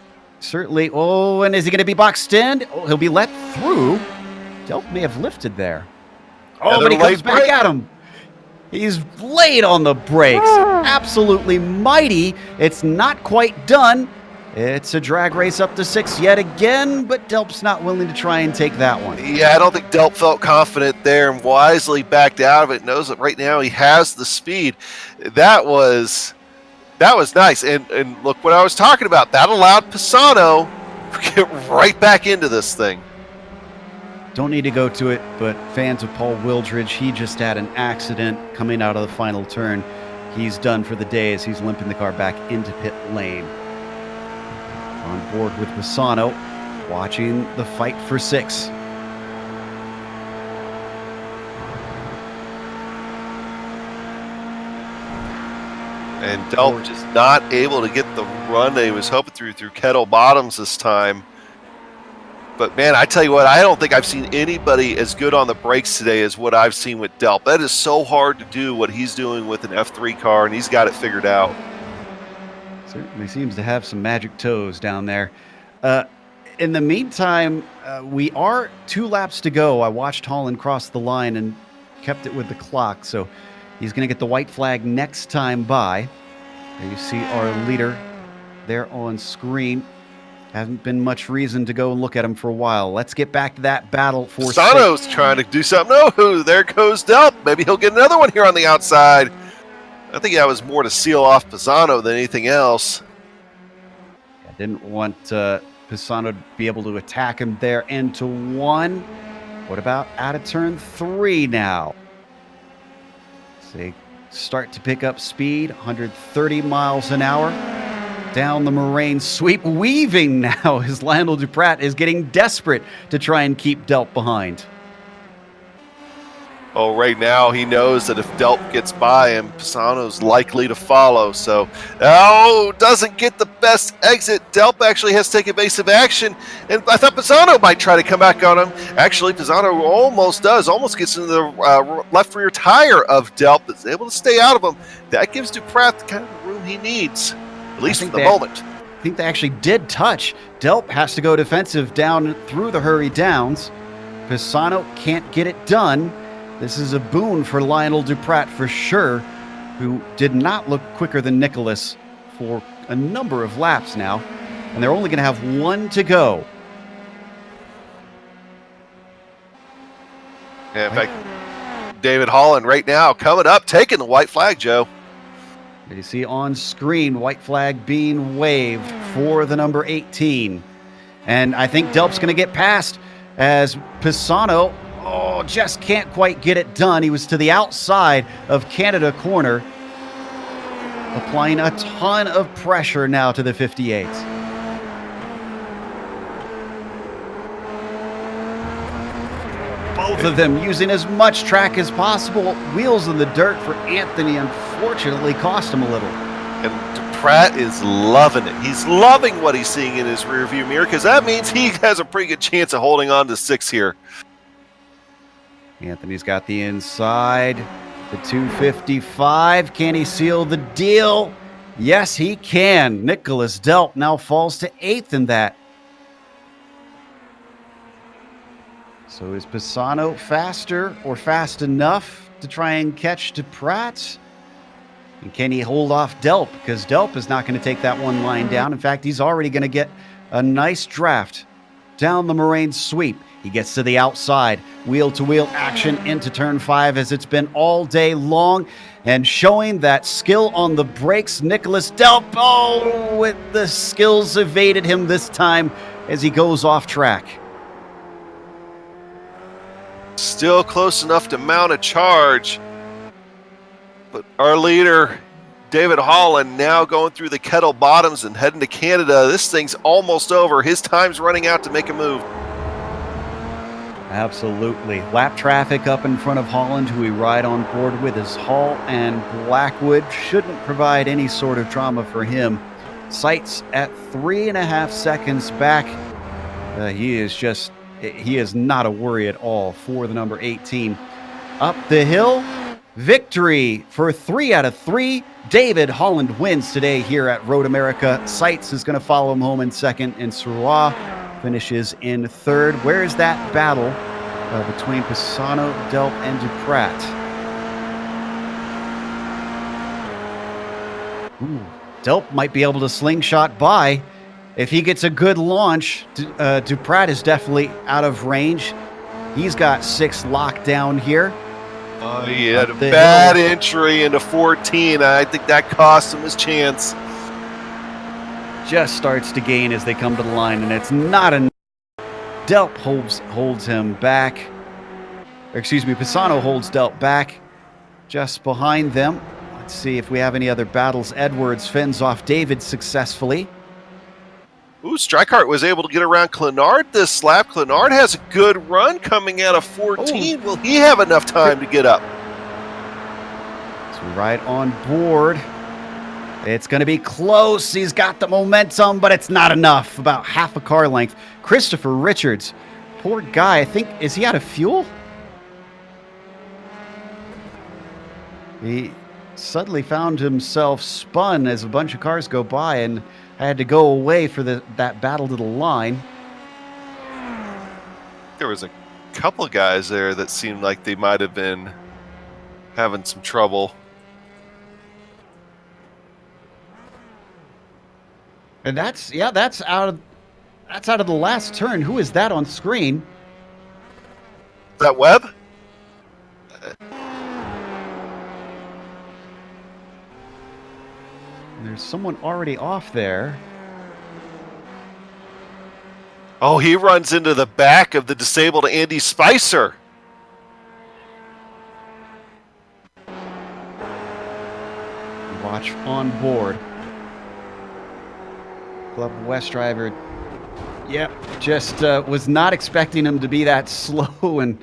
Certainly. Oh, and is he going to be boxed in? Oh, he'll be let through. Delp may have lifted there. Oh, but he comes back at him. He's laid on the brakes. Absolutely mighty. It's not quite done. It's a drag race up to 6 yet again, but Delp's not willing to try and take that one. Yeah, I don't think Delp felt confident there and wisely backed out of it. Knows that right now he has the speed. That was nice. And look what I was talking about. That allowed Pisano to get right back into this thing. Don't need to go to it, but fans of Paul Wildridge, he just had an accident coming out of the final turn. He's done for the day as he's limping the car back into pit lane. On board with Pisano, watching the fight for 6. And Delp just not able to get the run that he was hoping through Kettle Bottoms this time. But, man, I tell you what, I don't think I've seen anybody as good on the brakes today as what I've seen with Delp. That is so hard to do what he's doing with an F3 car, and he's got it figured out. Certainly seems to have some magic toes down there. In the meantime, we are 2 laps to go. I watched Holland cross the line and kept it with the clock, so he's going to get the white flag next time by. There you see our leader there on screen. Hasn't been much reason to go and look at him for a while. Let's get back to that battle for Pisano's trying to do something. Oh, there goes Delp. Maybe he'll get another one here on the outside. I think that was more to seal off Pisano than anything else. I didn't want Pisano to be able to attack him there into 1. What about out of turn 3 now? So they start to pick up speed, 130 miles an hour. Down the moraine sweep, weaving now as Lionel Duprat is getting desperate to try and keep Delp behind. Oh, right now he knows that if Delp gets by him, Pisano's likely to follow. So, doesn't get the best exit. Delp actually has to take evasive action, and I thought Pisano might try to come back on him. Actually, Pisano almost gets into the left rear tire of Delp, but is able to stay out of him. That gives Duprat the kind of room he needs. At least for the moment. I think they actually did touch. Delp has to go defensive down through the hurry downs. Pisano can't get it done. This is a boon for Lionel Duprat for sure, who did not look quicker than Nicholas for a number of laps now. And they're only going to have 1 to go. Yeah, in fact, David Holland right now coming up, taking the white flag, Joe. You see on screen, white flag being waved for the number 18. And I think Delp's going to get past as Pisano, just can't quite get it done. He was to the outside of Canada corner, applying a ton of pressure now to the 58. Both of them using as much track as possible. Wheels in the dirt for Anthony unfortunately cost him a little. And Pratt is loving it. He's loving what he's seeing in his rearview mirror because that means he has a pretty good chance of holding on to 6 here. Anthony's got the inside. The 255. Can he seal the deal? Yes, he can. Nicholas Delp now falls to 8th in that. So is Pisano faster or fast enough to try and catch to Pratt? And can he hold off Delp? Because Delp is not going to take that one line down. In fact, he's already going to get a nice draft down the Moraine sweep. He gets to the outside, wheel-to-wheel action into turn 5 as it's been all day long. And showing that skill on the brakes, Nicholas Delp, with the skills evaded him this time as he goes off track. Still close enough to mount a charge. But our leader, David Holland, now going through the Kettle Bottoms and heading to Canada. This thing's almost over. His time's running out to make a move. Absolutely. Lap traffic up in front of Holland, who we ride on board with, is Hall and Blackwood. Shouldn't provide any sort of drama for him. Sights at 3.5 seconds back. He is not a worry at all for the number 18. Up the hill. Victory for 3 out of 3. David Holland wins today here at Road America. Sights is going to follow him home in second, and Sirwa finishes in third. Where is that battle between Pisano, Delp, and Duprat? Delp might be able to slingshot by. If he gets a good launch, Duprat is definitely out of range. He's got 6 locked down here. He had a bad entry into 14. I think that cost him his chance. Just starts to gain as they come to the line, and it's not enough. Delp holds him back. Pisano holds Delp back just behind them. Let's see if we have any other battles. Edwards fends off David successfully. Ooh, Strikeheart was able to get around Clenard this lap. Clenard has a good run coming out of 14. Will he have enough time to get up? So right on board. It's going to be close. He's got the momentum, but it's not enough. About half a car length. Christopher Richards. Poor guy. I think, is he out of fuel? He suddenly found himself spun as a bunch of cars go by, and I had to go away for that battle to the line. There was a couple of guys there that seemed like they might have been having some trouble. And that's out of the last turn. Who is that on screen? Is that Webb? There's someone already off there. Oh, he runs into the back of the disabled Andy Spicer. Watch on board. Club West driver. Yep, just was not expecting him to be that slow and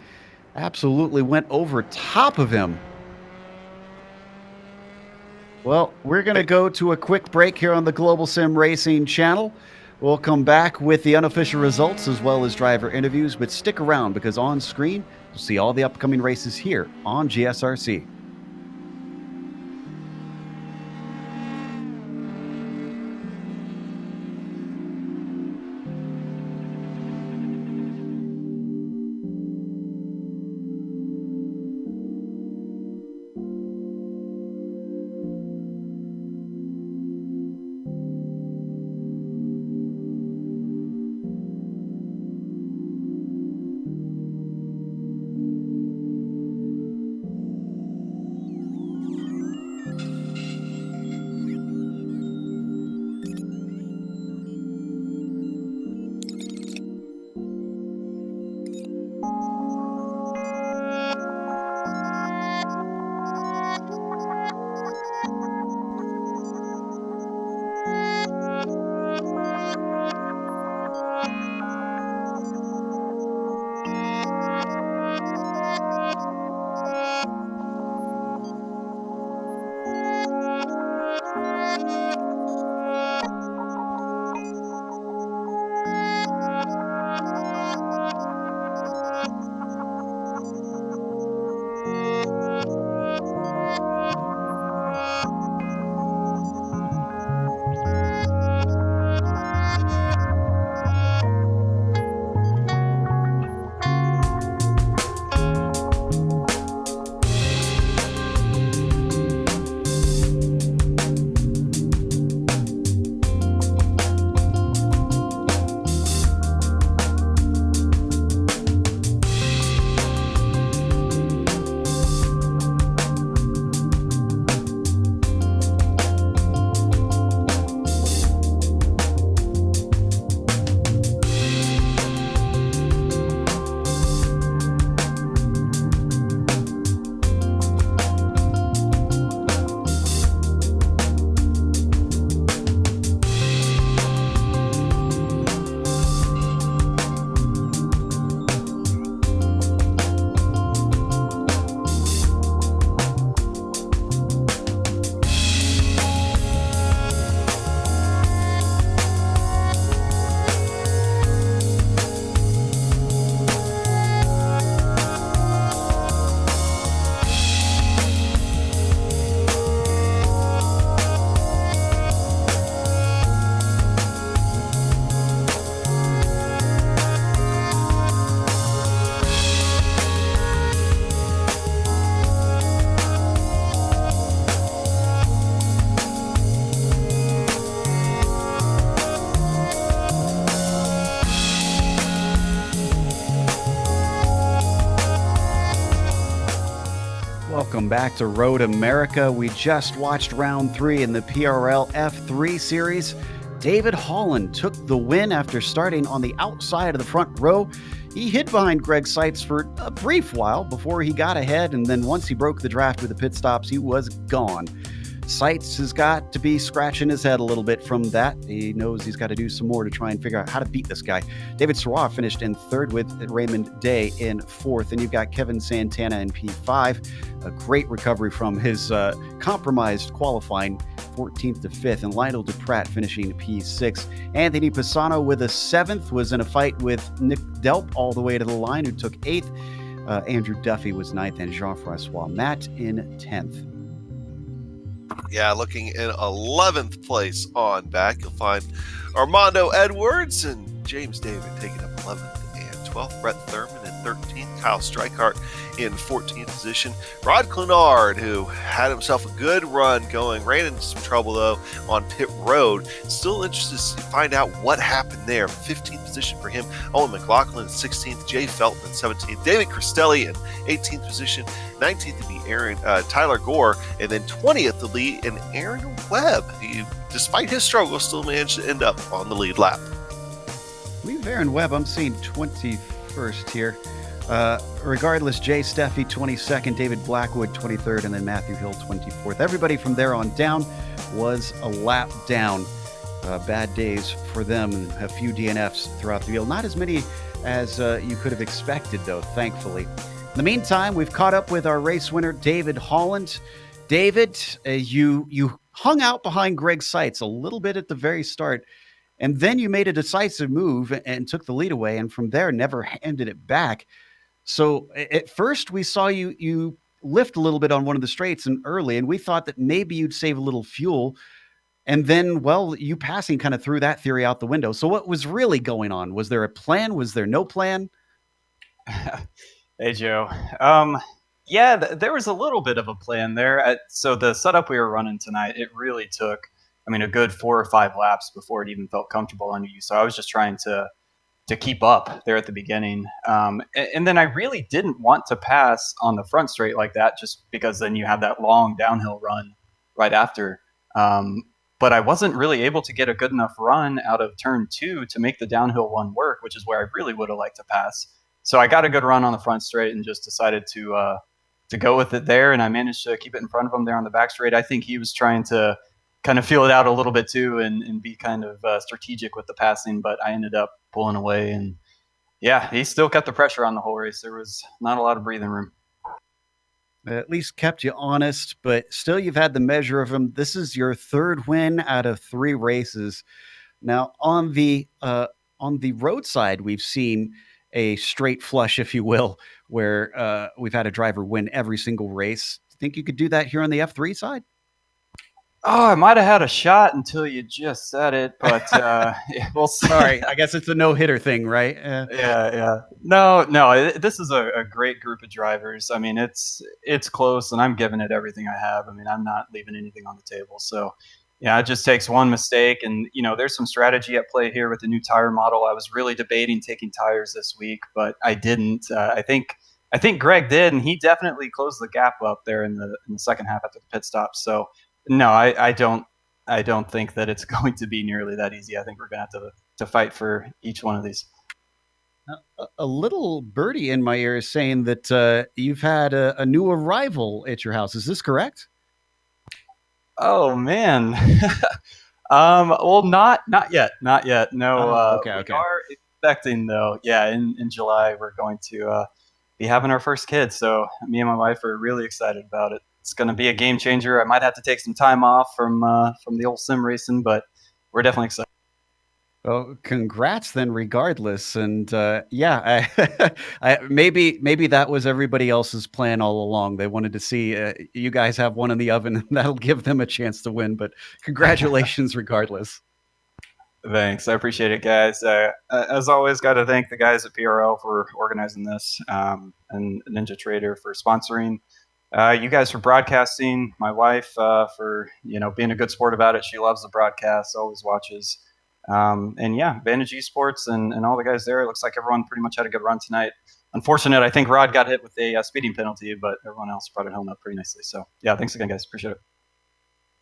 absolutely went over top of him. Well, we're going to go to a quick break here on the Global Sim Racing Channel. We'll come back with the unofficial results as well as driver interviews, but stick around because on screen, you'll see all the upcoming races here on GSRC. Welcome back to Road America. We just watched round 3 in the PRL F3 series. David Holland took the win after starting on the outside of the front row. He hid behind Greg Seitz for a brief while before he got ahead, and then once he broke the draft with the pit stops, he was gone. Seitz has got to be scratching his head a little bit from that. He knows he's got to do some more to try and figure out how to beat this guy. David Sirwa finished in 3rd with Raymond Day in 4th, and you've got Kevin Santana in P5. A great recovery from his compromised qualifying, 14th to 5th, and Lionel Duprat finishing P6. Anthony Pisano with a 7th was in a fight with Nick Delp all the way to the line, who took 8th. Andrew Duffy was 9th, and Jean-Francois Matt in 10th. Yeah, looking in 11th place on back, you'll find Armando Edwards and James David taking up 11th and 12th. Brett Thurman in 13th. Kyle Streichardt in 14th position. Rod Clenard, who had himself a good run going, ran into some trouble though on pit road. Still interested to find out what happened there. 15th position for him. Owen McLaughlin in 16th. Jay Felton in 17th. David Cristelli in 18th position. 19th to be Tyler Gore, and then 20th to lead in Aaron Webb. He, despite his struggle, still managed to end up on the lead lap. Leave Aaron Webb, I'm seeing 21st here. Regardless, Jay Steffi 22nd, David Blackwood 23rd, and then Matthew Hill 24th. Everybody from there on down was a lap down. Bad days for them, and a few DNFs throughout the field. Not as many as you could have expected, though, thankfully. In the meantime, we've caught up with our race winner, David Holland. David, you hung out behind Greg Seitz a little bit at the very start, and then you made a decisive move and took the lead away, and from there never handed it back. So at first we saw you lift a little bit on one of the straights and early, and we thought that maybe you'd save a little fuel. And then, well, you passing kind of threw that theory out the window. So what was really going on? Was there a plan? Was there no plan? Hey, Joe. There was a little bit of a plan there. So the setup we were running tonight, it really took, a good 4 or 5 laps before it even felt comfortable under you. So I was just trying to keep up there at the beginning. And then I really didn't want to pass on the front straight like that, just because then you have that long downhill run right after. But I wasn't really able to get a good enough run out of turn 2 to make the downhill one work, which is where I really would have liked to pass. So I got a good run on the front straight and just decided to go with it there, and I managed to keep it in front of him there on the back straight. I think he was trying to kind of feel it out a little bit too and be kind of strategic with the passing, but I ended up pulling away, and yeah, he still kept the pressure on the whole race. There was not a lot of breathing room. At least kept you honest, but still you've had the measure of him. This is your 3rd win out of 3 races. Now on the roadside, we've seen a straight flush, if you will, where we've had a driver win every single race. Think you could do that here on the F3 side? Oh, I might have had a shot until you just said it, but we'll see. Sorry, I guess it's a no-hitter thing, right? Yeah. No, this is a great group of drivers. It's close, and I'm giving it everything I have. I'm not leaving anything on the table. So, yeah, it just takes one mistake, and there's some strategy at play here with the new tire model. I was really debating taking tires this week, but I didn't. I think Greg did, and he definitely closed the gap up there in the second half after the pit stop. So no, I don't think that it's going to be nearly that easy. I think we're going to have to fight for each one of these. A little birdie in my ear is saying that you've had a new arrival at your house. Is this correct? Oh man. Well, not yet. No. Okay. We are expecting though. Yeah, in July we're going to be having our first kid. So me and my wife are really excited about it. It's going to be a game changer. I might have to take some time off from the old sim racing, but we're definitely excited. Well, congrats then, regardless. And maybe that was everybody else's plan all along. They wanted to see you guys have one in the oven, and that'll give them a chance to win. But congratulations, regardless. Thanks, I appreciate it, guys. As always, got to thank the guys at PRL for organizing this, and NinjaTrader for sponsoring. You guys for broadcasting. My wife for being a good sport about it. She loves the broadcast, always watches. And yeah, Vantage Esports and all the guys there. It looks like everyone pretty much had a good run tonight. unfortunate. I think Rod got hit with a speeding penalty, but everyone else brought it home up pretty nicely. So yeah, thanks again, guys. Appreciate it.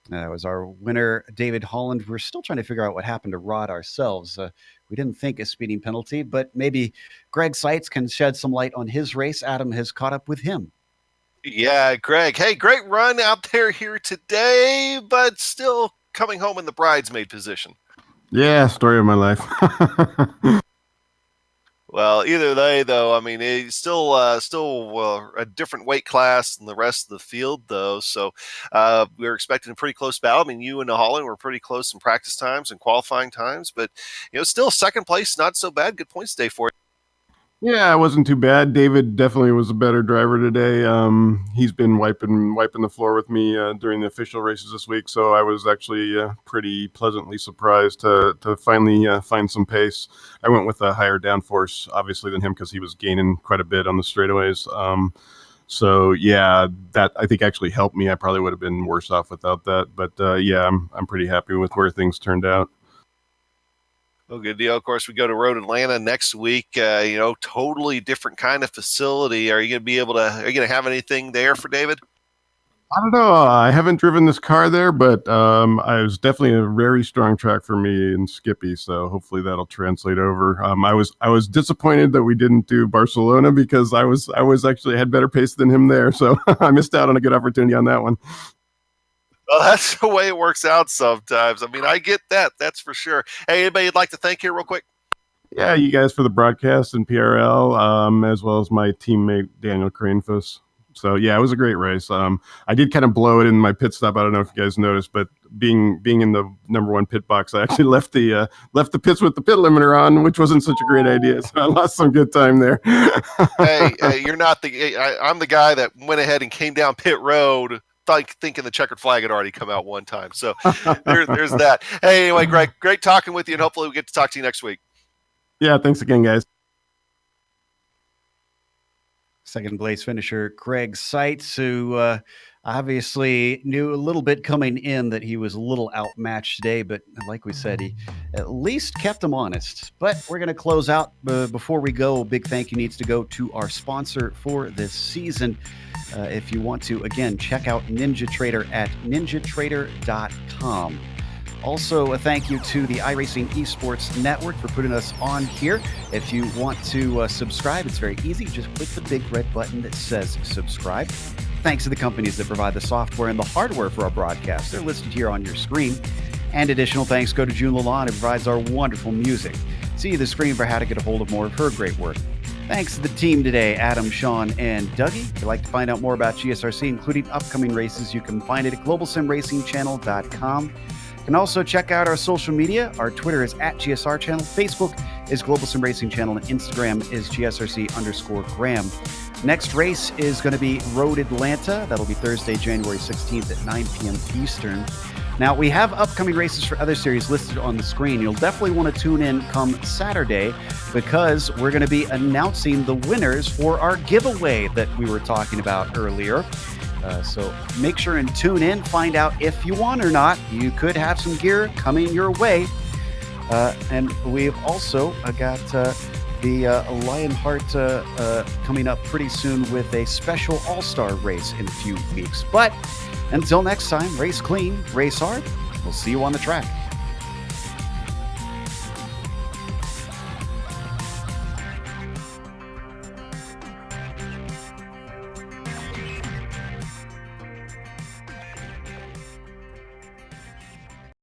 That was our winner, David Holland. We're still trying to figure out what happened to Rod ourselves. We didn't think a speeding penalty, but maybe Greg Seitz can shed some light on his race. Adam has caught up with him. Yeah, Greg. Hey, great run out there here today, but still coming home in the bridesmaid position. Yeah, story of my life. Well, either way, though, I mean, it's still a different weight class than the rest of the field, though. So we were expecting a pretty close battle. I mean, you and Holland were pretty close in practice times and qualifying times, but still second place, not so bad. Good points today for you. Yeah, it wasn't too bad. David definitely was a better driver today. He's been wiping the floor with me during the official races this week, so I was actually pretty pleasantly surprised to finally find some pace. I went with a higher downforce, obviously, than him because he was gaining quite a bit on the straightaways. So yeah, that I think actually helped me. I probably would have been worse off without that, but yeah, I'm pretty happy with where things turned out. Well, good deal. Of course, we go to Road Atlanta next week. Totally different kind of facility. Are you going to be able to? Are you going to have anything there for David? I don't know. I haven't driven this car there, but I was definitely a very strong track for me in Skippy. So hopefully that'll translate over. I was disappointed that we didn't do Barcelona because I was actually had better pace than him there. So I missed out on a good opportunity on that one. Well, that's the way it works out sometimes. I mean, I get that. That's for sure. Hey, anybody you'd like to thank here real quick? Yeah, you guys for the broadcast and PRL, as well as my teammate, Daniel Cranefus. So, yeah, it was a great race. I did kind of blow it in my pit stop. I don't know if you guys noticed, but being in the number one pit box, I actually left the pits with the pit limiter on, which wasn't such a great idea. So I lost some good time there. hey, you're not I'm the guy that went ahead and came down pit road thinking the checkered flag had already come out one time. So there's that. Hey, anyway, Greg, great talking with you, and hopefully we get to talk to you next week. Yeah, thanks again, guys. Second place finisher Greg Seitz, who obviously knew a little bit coming in that he was a little outmatched today, but like we said, he at least kept him honest. But we're going to close out. Before we go, a big thank you needs to go to our sponsor for this season. If you want to, again, check out NinjaTrader at ninjatrader.com. Also, a thank you to the iRacing Esports Network for putting us on here. If you want to subscribe, it's very easy. Just click the big red button that says subscribe. Thanks to the companies that provide the software and the hardware for our broadcast. They're listed here on your screen. And additional thanks go to June Lalonde, who provides our wonderful music. See the screen for how to get a hold of more of her great work. Thanks to the team today, Adam, Sean, and Dougie. If you'd like to find out more about GSRC, including upcoming races, you can find it at globalsimracingchannel.com. You can also check out our social media. Our Twitter is at GSR Channel. Facebook is Global Sim Racing Channel, and Instagram is GSRC_Graham. Next race is going to be Road Atlanta. That'll be Thursday, January 16th at 9 p.m. Eastern. Now, we have upcoming races for other series listed on the screen. You'll definitely want to tune in come Saturday because we're going to be announcing the winners for our giveaway that we were talking about earlier. So make sure and tune in, find out if you won or not. You could have some gear coming your way. And we've also got the Lionheart coming up pretty soon with a special all-star race in a few weeks. But until next time, race clean, race hard. We'll see you on the track.